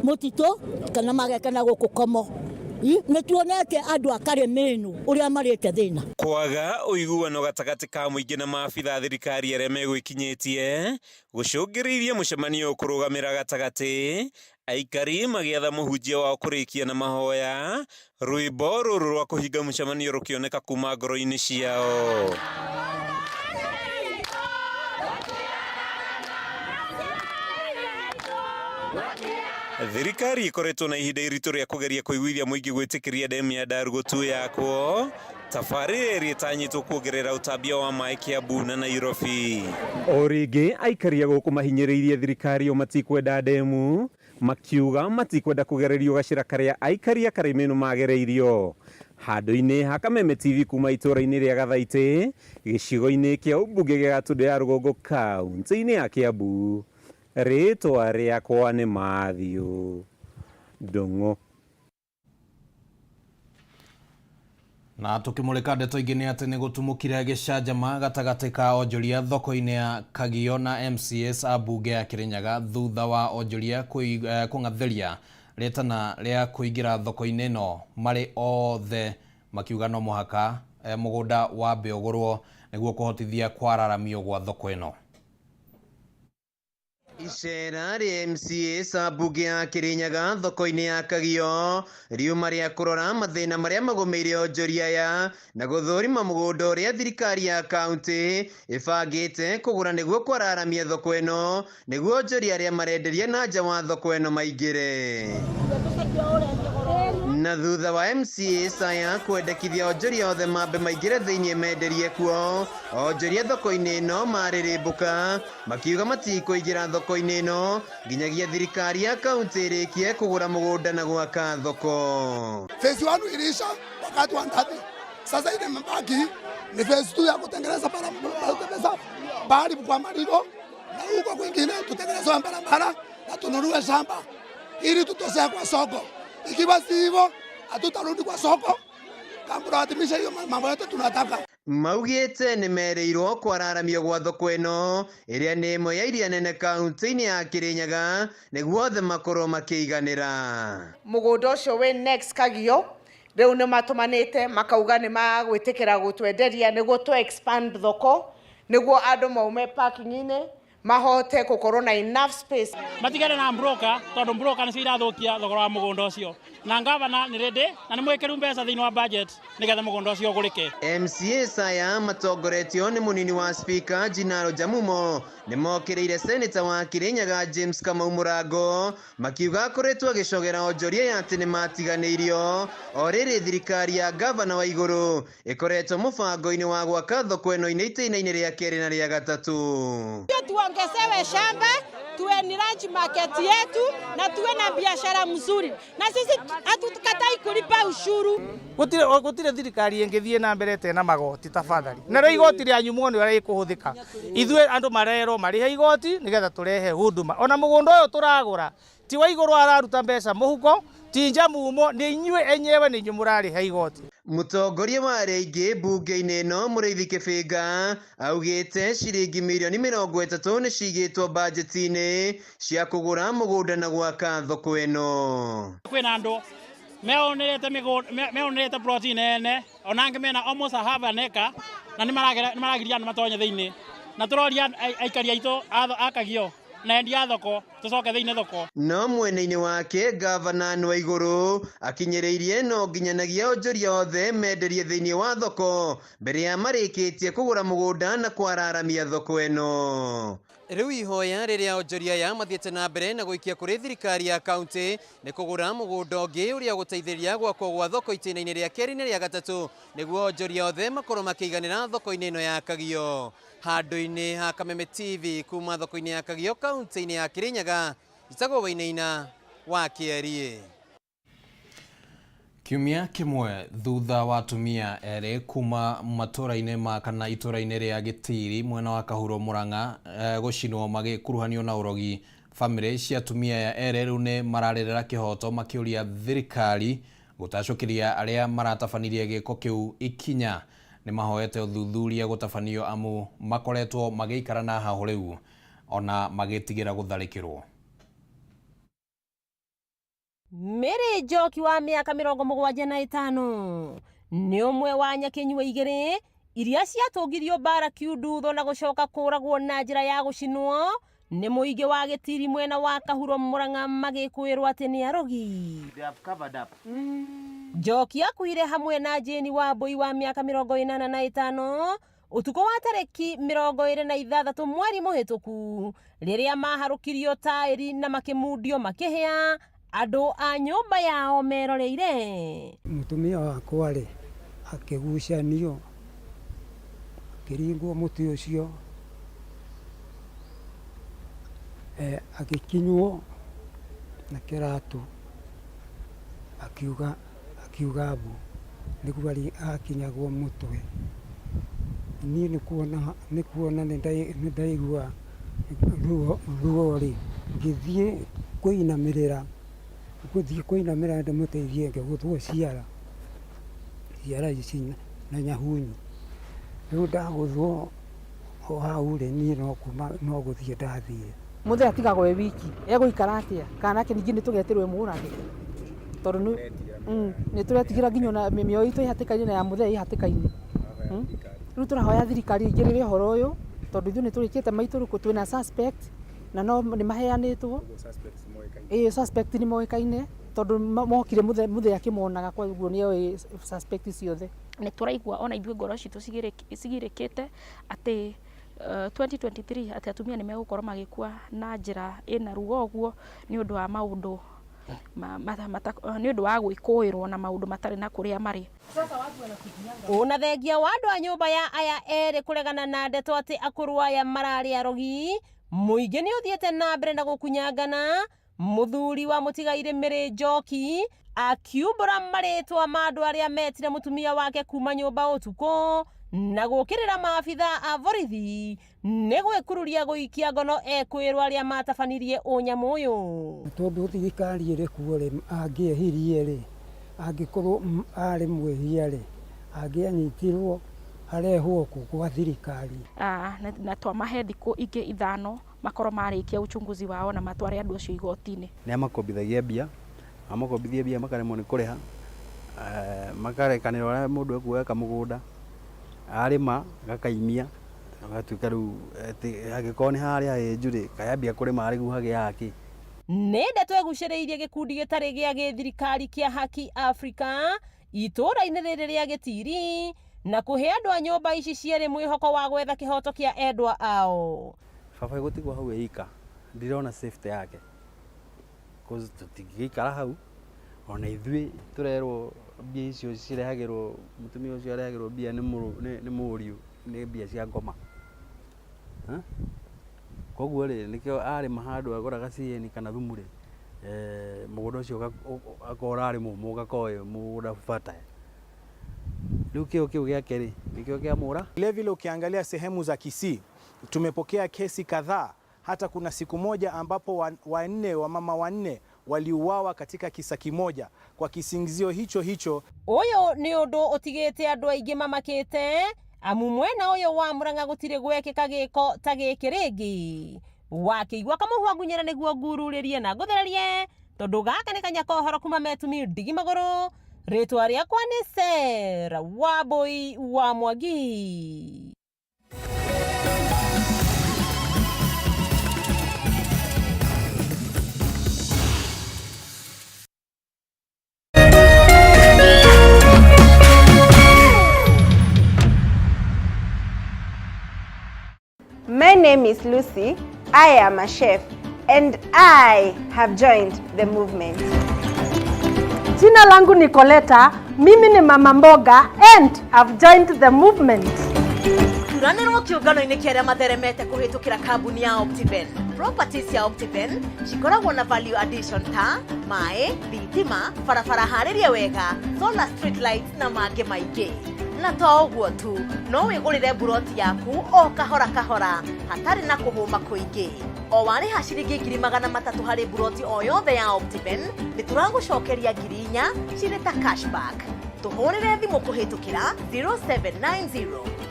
mutito kana magake na guku komo nä tuonete andå a Kameme å rä a marä thina kwaga ũiguano gatagatĩ ka mũingĩ na maabitha thirikari arĩa megwĩkinyĩtie gũcũngĩrĩirie mũcemanio kũrũgamĩra gatagatĩ aikari magĩatha mũhunjia wao kũrĩkia na mahoya rwĩmbo rũrũ rwa kũhinga mũcemanio rũkĩoneka kuma ngoro-inĩ ciao. Thirikari ikoretwo na ihinda iritũ rĩa kũgeria kũiguithia mũingĩ gwĩtĩkĩria demu ya Ndarugotu yakwo tabarĩra ĩrĩa ĩtanyĩtwo kuongerera ũtambia wa maĩ Kiambu na Nairobi. O rĩngĩ aikaria gũkũ mahinyĩrĩirie thirikari o matikwenda demu makiuga matikwenda kũgererio gacĩra karĩa aikaria Kameme magereirio. Handũ-inĩ ha Kameme TV kuma itũra-inĩ rĩa Gathaitĩ gĩcigo-inĩ kĩa ũmbunge gĩa Gatũndũ ya rũgongo kaunti-inĩ ya Kiambu. Rĩtwa rĩakwa nĩ Mathiũ Ndung'u. Na tukimulika ndeto ingĩ nĩ atĩ nĩ gũtumũkire gĩcanjama gatagatĩ ka onjoria thoko-inĩ ya Kagio na MCS a mbunge ya Kirinyaga thutha wa onjoria kũng'athĩria rĩtana rĩa kũingĩra thoko-inĩ ĩno marĩ othe makiuga no mũhaka mũgũnda wambe ũgũrwo nĩguo kũhotithia kwararamio gwa thoko ĩno. Icera rĩa MCS a mbunge ya Kirinyaga thoko-inĩ ya Kagio riuma rĩa kũrora mathĩna marĩa magũmĩire onjoria aya na gũthũrima mũgũnda ũrĩa thirikari ya kaunti ĩbangĩte kũgũra nĩguo kwararamia thoko ĩno nĩguo onjoria arĩa marenderia na nja wa thoko ĩno maingĩre. Na thutha wa MCS aya kwendekithia onjoria othe mambe maingĩre thĩinĩ menderie kuo, onjoria thoko-inĩ ĩno marĩrĩmbũka makiuga matikũingĩra thoko-inĩ ĩno nginyagia thirikari ya kaunti ĩrĩkie kũgũra mũgũnda na gwaka thoko. Phase 1 ilisha wakati wa ndani. Sasa ile mabaki ni phase 2 ya kutengeneza barabara bali kwa marigo na huko kwingine tutengeneze barabara na tununue shamba ili tutosea kwa soko. Ikiwa si hivyo hatutarudi kwa soko kama tunahitimisha hiyo mambo yote tunataka. Maugĩte nĩ merĩirwo kwararamio gwa thoko ĩno ĩrĩa nĩ ĩmwe ya iria nene kaunti-inĩ ya Kirinyaga nĩguo othe makorwo makĩiganĩra. Mũgũnda ũcio wĩ next Kagio rĩu nĩ matũmanĩte makauga nĩ magwĩtĩkĩra gũtwenderia nĩguo to expand thoko nĩguo andũ maume parking-inĩ mahote gũkorwo na enough space. Matigane na broker tondũ broker nĩ irathũkia thogora wa mũgũnda ũcio. Na ngavana nĩ ready na nĩ mwĩkĩru mbeca thĩinĩ wa budget nĩgetha mũgũnda ũcio ũgũrĩke. MCS aya matongoretio nĩ mũnini wa speaker Jinaro Jamumo nĩ mokĩrĩire senator wa Kirinyaga James Kamau Mũrango makiuga akoretwo agĩcogera onjoria ya atĩ nĩ matiganĩirio o rĩrĩ thirikari ya gavana wa igũrũ ĩkoretwo mũbango-inĩ wa gwaka thoko ĩno itĩna-inĩ rĩa kerĩ na rĩa gatatũ. Tuongezewe shamba, tuwe ni ranch market yetu na tuwe na biashara mzuri. Na sisi hatukatai kulipa ushuru. Gutire thirikari ingithie na mbere tena magoti tafadhali. Na rĩu igoti rĩa nyumo nĩ rĩa kũhũthĩka. Ithuĩ andũ marerwo marĩhe igoti nĩgetha tũrehe huduma. Ona mũgũnda ũyũ tũragũra ti wa igũrũ araruta mbeca mũhuko ti njamumo nĩ inyuĩ enyewe nĩ inyuĩ mũrarĩha igoti. Mũtongoria wa arĩa aingĩ mbunge-inĩ ĩno Mũrĩithi Kĩbĩnga augĩte ciringi mirioni 30 nĩ cigĩtwo bajeti-inĩ cia kũgũra mũgũnda na gwaka thoko ĩno. Kwĩna andũ meonerete ploti nene ona angĩ mena almost a half an acre na nĩ maragiria andũ matonye thĩinĩ na tũroria aikari aitũ a Kagio na endia thoko tucoke thĩinĩ thoko. No mwena-inĩ wake gavana nĩ wa igũrũ akinyĩrĩirie no nginyanagia onjoria othe menderie thĩinĩ wa thoko mbere ya marĩkĩtie kũgũra mũgũnda na kwararamia thoko ĩno. Rĩu ihoya rĩrĩa onjoria ya mathiĩte na mbere na gũikia kũrĩ thirikari ya kaunti nĩ kũgũra mũgũnda ũngĩ ũrĩa gũteithĩrĩria gwakwo gwa thoko itĩna-inĩ rĩa kerĩ na rĩa gatatũ nĩguo onjoria othe makorwo makĩiganĩra thoko-inĩ ĩno ya Kagio. Handũ-inĩ ha Kameme TV kuma thoko-inĩ ya Kagio kaunti-inĩ ya Kirinyaga, njĩtagwo Wainaina wa Kĩarie. Kiumia kimwe thutha wa atumia ere kuma matũra-inĩ ma kana itũra-inĩ rĩa Gĩtiri mwena wa Kahuro Murang'a gũcinwo magĩkuruhanio na ũrogi, famĩlĩ cia atumia ya ere rĩu nĩ mararĩrĩra kĩhoto makĩũria thirikari gũtacũkĩria arĩa maratabanirie gĩko kĩu ikinya. Nĩ mahoete ũthuthuria gũtabanio amu makoretwo magĩikara na hahũ rĩu ona magĩtigĩra gũtharĩkĩrwo. Mary Njoki wa mĩaka 75 nĩ ũmwe wa nyakenyua igĩrĩ iria ciatũngirio bara kiundutho na gũcoka kũragwo na njĩra ya gũcinwo nĩ mũingĩ wa Gĩtiri mwena wa Kahuro Murang'a magĩkwĩrwo atĩ nĩ arogi. Njoki akuire hamwe na Jane wa Mbui wa mĩaka 85 utuko wa tarĩki 26 mweri mũhĩtũku rĩrĩa maharũkirio taĩri na makĩmundio makĩhĩa andũ a nyũmba yao meroreire. Mutumia wakwa rĩ akĩgucanio akĩringwo mũtĩ ũcio agĩkinywo na kĩratũ akiuga mbu nĩguo akinyagwo mũtwe. Niĩ nĩ kuona nĩ ndaigua ruo rĩ ngĩthiĩ kũinamĩrĩra ndĩmũteithie ngĩgũthwo ciara ici na nyahunyi. Rĩu ndagũthwo o hau rĩ niĩ no gũthiĩ ndathiĩ. Mũthee atigagwo wiki egũikara atĩa kana ke ningĩ nĩtũgeterwo mũrage tondũ nĩ tũretigira nginya na mĩmĩo itũ ihatĩkaine na ya mũthee ihatĩkaine. Rĩu tũrahoya thirikari igĩrĩre ũhoro ũyũ tondũ ithuĩ nĩ tũrĩkĩte maitũrũko twĩna suspect na no nĩ maheanĩtwo suspect nĩ moĩkaine tondũ mokire mũthee akĩmonaga kwa ũguo nĩ suspect ciothe. Nĩ tũraigua ona ithuĩ ngoro citũ cigirĩkĩte atĩ 2023 atĩ atumia nĩ megũkorwo magĩkua na njĩra ĩna ruo ũguo nĩ ũndũ wa maũndũ nĩ ũndũ wa gwĩkũĩrwo na maũndũ matarĩ na kũrĩa marĩ. Ona thengia wa andũ a nyũmba ya aya erĩ kũregana na ndeto atĩ akũrũ aya mararĩ arogi, mũingĩ nĩ ũthiĩte na mbere na gũkunyangana. Mũthuri wa mũtigaire Mary Njoki akiumbũra marĩtwa ma andũ arĩa metire mũtumia wake kuma nyũmba ũtukũ na gũkĩrĩra maabitha a borithi nĩ gwĩkururia gũikia ngono ekwĩrwo arĩa matabanirie ũnyamũ ũyũ. Tondũ thirikari ĩrĩ kuo rĩ angĩehirie rĩ angĩkorwo arĩ mwĩhia rĩ angĩanyitirwo arehwo kwa thirikari. Na twamahe thikũ ingĩ 5 makorwo marĩkia uchunguzi wao na matware andũ acio igoti-inĩ. Nĩ amakombithagia mbia amakombithia mbia makaremwo nĩ kũrĩha makarekanĩra ũrĩa mũndũ ekuoya kamũgũnda arĩma gakaimia agatuĩka rĩu agĩkorwo nĩ harĩa hĩnju rĩ kayambia kũrĩma rĩu hagĩ yake. Nĩ ndeto egucĩrĩirie gĩkundi gĩtarĩ gĩa gĩthirikari kĩa Haki Africa itũra-inĩ rĩrĩ rĩa Gĩtiri na kũhe andũ a nyũmba ici cierĩ mwĩhoko wa gwetha kĩhoto kĩa endwa ao. Baba gũtigwo hau eika ndirona safety yake cause tũtingĩikara hau ona ithuĩ tũrerwo mbia icio cirehagĩrwo mũtumia ũcio arehagĩrwo mbia nĩ mũriũ nĩ mbia cia ngoma. Koguo rĩ nĩkĩo arĩma handũ agoraga CN kana thumu rĩ mũgũnda ũcio akora arĩ mũmũ gakoe mũgũnda fertile. Rĩu kĩo gĩake rĩ nĩkĩo kĩamũra. Vilevile ukiangalia sehemu za Kisii tumepokea kesi kadhaa, hata kuna siku moja ambapo wamama wanne waliuawa katika kisa kimoja kwa kisingizio hicho. Ũyũ nĩ ũndũ ũtigĩte andũ aingĩ mamakĩte amu mwena ũyũ wa Murang'a gũtirĩ gwekĩka gĩko ta gĩkĩ rĩngĩ. Wakĩigua kamũhwa ngunyĩra nĩguo ngururĩrie na ngũthererie tondũ gaka nĩ kanya kohoro kuma Metumi Ndigi Magũrũ. Rĩtwa rĩakwa nĩ Sera wa Mbui wa Mwangi. My name is Lucy. I am a chef and I have joined the movement. Jina langu ni Koleta, mimi ni mama mboga and I've joined the movement. turanirwo kiungano-inĩ kĩrĩa matheremete kũhĩtũkĩra kambuni ya Optiven. Properties ya Optiven cikoragwo na value addition ta maĩ, thitima, barabara harĩrie wega, solar street lights na mangĩ maingĩ. Na to ũguo tu, no wĩgũrĩre buroti yaku o kahora kahora, hatarĩ na kũhũma kũingĩ. O warĩha ciringi 300 harĩ buroti o yothe ya Optiven, nĩtũragũcokeria 4,000 cirĩ ta cashback. Tuhũrĩre thimũ kũhĩtũkĩra 0790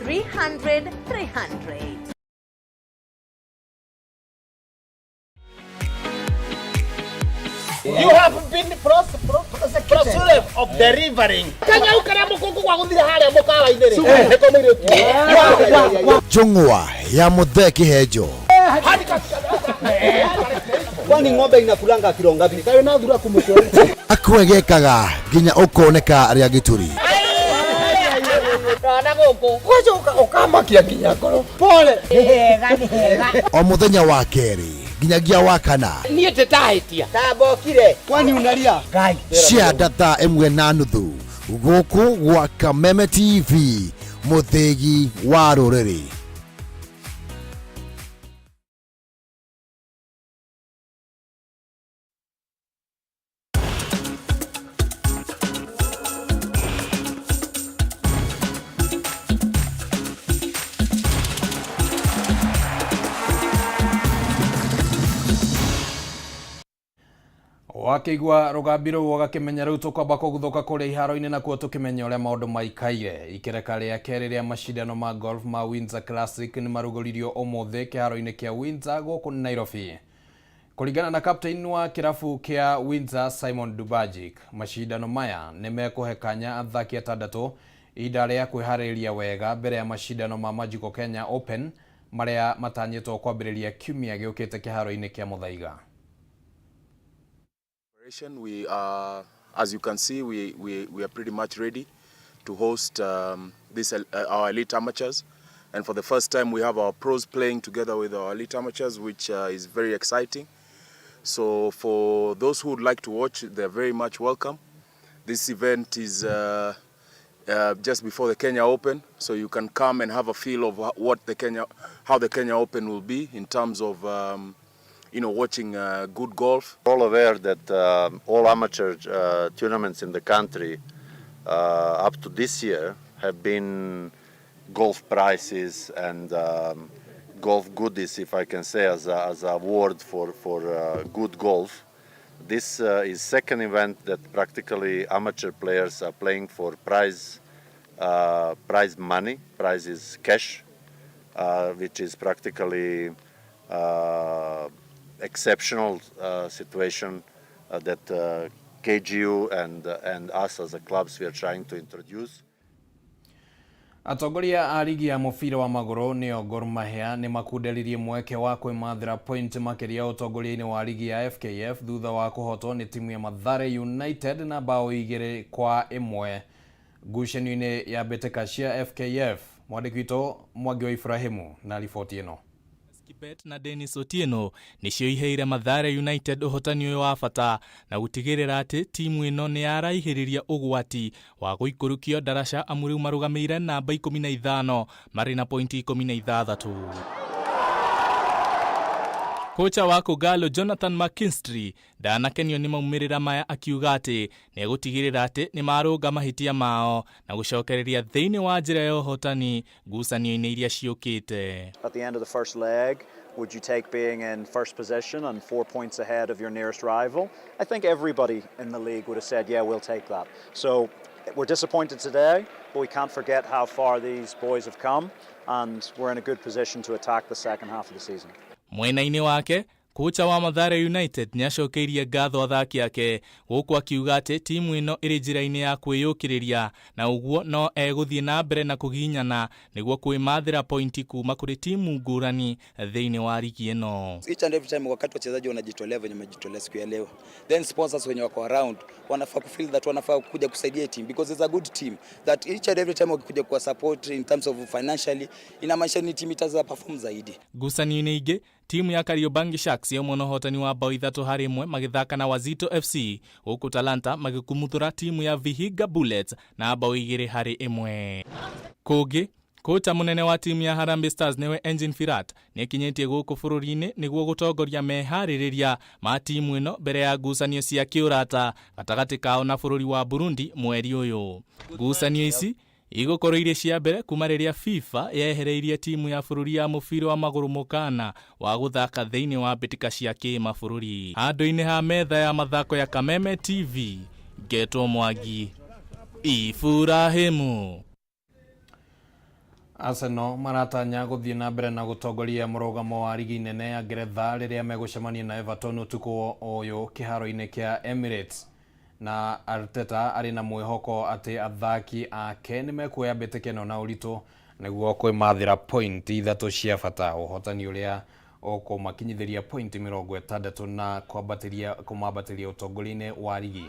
300 300. You have been prosecuted of delivering. Kanya ukara mukungu kwa guthira haria mukawa-inĩ rĩ. Eko mwĩrĩtu. Chungwa ya mutheki hejo. Kwani ng'ombe inakulanga kilo ngapi? Kayo na thura kumukwe. Akwegekaga nginya ukoneka ria gituri. Kana gũkũ. Gũcoka ukamakia nginya ngoro. Pole. Hega. O muthenya wa keri nginyagia wa kana. Niĩ ndĩtahĩtia. Tambokire. Kwani unalia? Ngai. Cia ndata ĩmwe na nuthu gũkũ gwa Kameme TV muthegi wa rũrĩrĩ. Wakigwa rugambiro wagakimenya riu tukwamba kuguthuka kuria iharo-ini na kuo tukimenya uria maundu maikaire. Ikereka ria keri ria mashindano ma golf ma Windsor Classic ni marugoririo umuthi kiharo-ini kia Windsor guku Nairobi. Kuringana na captain wa kirabu kia Windsor Simon Dubajic, mashindano maya ni mekuhe kanya athaki atandatu ihinda ria kwihariria wega mbere ya mashindano ma Magical Kenya Open maria matanyitwo kwambiriria kiumia giukite kiharo-ini kia Muthaiga. We are, as you can see, we are pretty much ready to host our elite amateurs, and for the first time we have our pros playing together with our elite amateurs, which is very exciting. So for those who would like to watch, they're very much welcome. This event is just before the Kenya Open, so you can come and have a feel of how the Kenya Open will be in terms of watching good golf. All aware that all amateur tournaments in the country up to this year have been golf prizes and golf goodies, if I can say, as a award for good golf. This is second event that practically amateur players are playing for prize money. Prize is cash, which is practically exceptional situation that KGU and us as a clubs we are trying to introduce. Atongoria a ligi ya mubira wa maguru nio Gor Mahia ni makundelirie mweke wa kwimathira point makiria utongoria-ini wa ligi ya FKF thutha wa kuhotwo ni timu ya Mathare United na bao 2-1 ngucanio-ini ya mbĩtĩka cia FKF. Mwandĩki witũ Mwangi wa Ibrahimu na riboti ĩno. Kibet na Dennis Otieno nicio iheire Mathare United uhotani uyu wa bata na gutigirira ati timu ino ni yaraihiriria ugwati wa guikurukio daraca amuri marugameire namba 15 mari na pointi 16. Kocha wa Kogalo Jonathan McKinstry ndanakenio ni maumirira maya akiuga ati ni gutigirira ati ni marunga mahitia mao na gucokereria thiini wa njira ya uhotani ngucanio-ini iria ciukite. At the end of the first leg, would you take being in first position and 4 points ahead of your nearest rival? I think everybody in the league would have said, yeah, we'll take that. So we're disappointed today, but we can't forget how far these boys have come, and we're in a good position to attack the second half of the season. Mwena-ini wake, kocha wa Mathare United niacokeirie ngatho athaki ake guku akiuga ati timu ino iri njira-ini ya kwiyukiriria na uguo no eguthie na mbere na kuginyana niguo kwimathira pointi kuma kuri timu ngurani thiini wa ligi ino. Each and every time wakati wachezaji wanajitolea venye wamejitolea siku ya leo, then sponsors wenye wako around wanafaa kufeel that wanafaa kuja kusaidia team because it's a good team that each and every time wakikuja kwa support in terms of financially inamaanisha ni team itaza perform zaidi. Ngucanio-ini ingi timu ya Kariobangi Sharks yo mwono hotani wa bao 3-1 magithaka na Wazito FC huku Talanta magikumuthura timu ya Vihiga Bullets na bao 2-1. Kugi Kocha munene wa timu ya Harambee Stars niwe Engin Firat niekinyetie guku bururi-ini niguo gutongoria mehaririria ma timu ino mbere ya ngucanio cia kiurata gatagati kao na bururi wa Burundi mweri uyu. Ngucanio ici igukorwo iri cia mbere kuma riria FIFA yehereirie timu ya bururi ya mubira wa maguru mukana wa guthaka thiini wa mbitika cia kimabũrũri. Handu-ini ha metha ya mathako ya Kameme TV, Getwo Mwangi, Ifurahimu. Arsenal maratanya guthie na mbere na gutongoria murugamo wa ligi nene ya Ngeretha riria megucemania na Everton utuku uyu kiharo-ini kia Emirates, na Arteta ari na mwihoko ati athaki ake nimekuoya mbitikano na uritu niguo kwimathira point 3 cia bata, uhotani uria ukumakinyithiria point 60 na kumabatiria utongoria-ini wa ligi.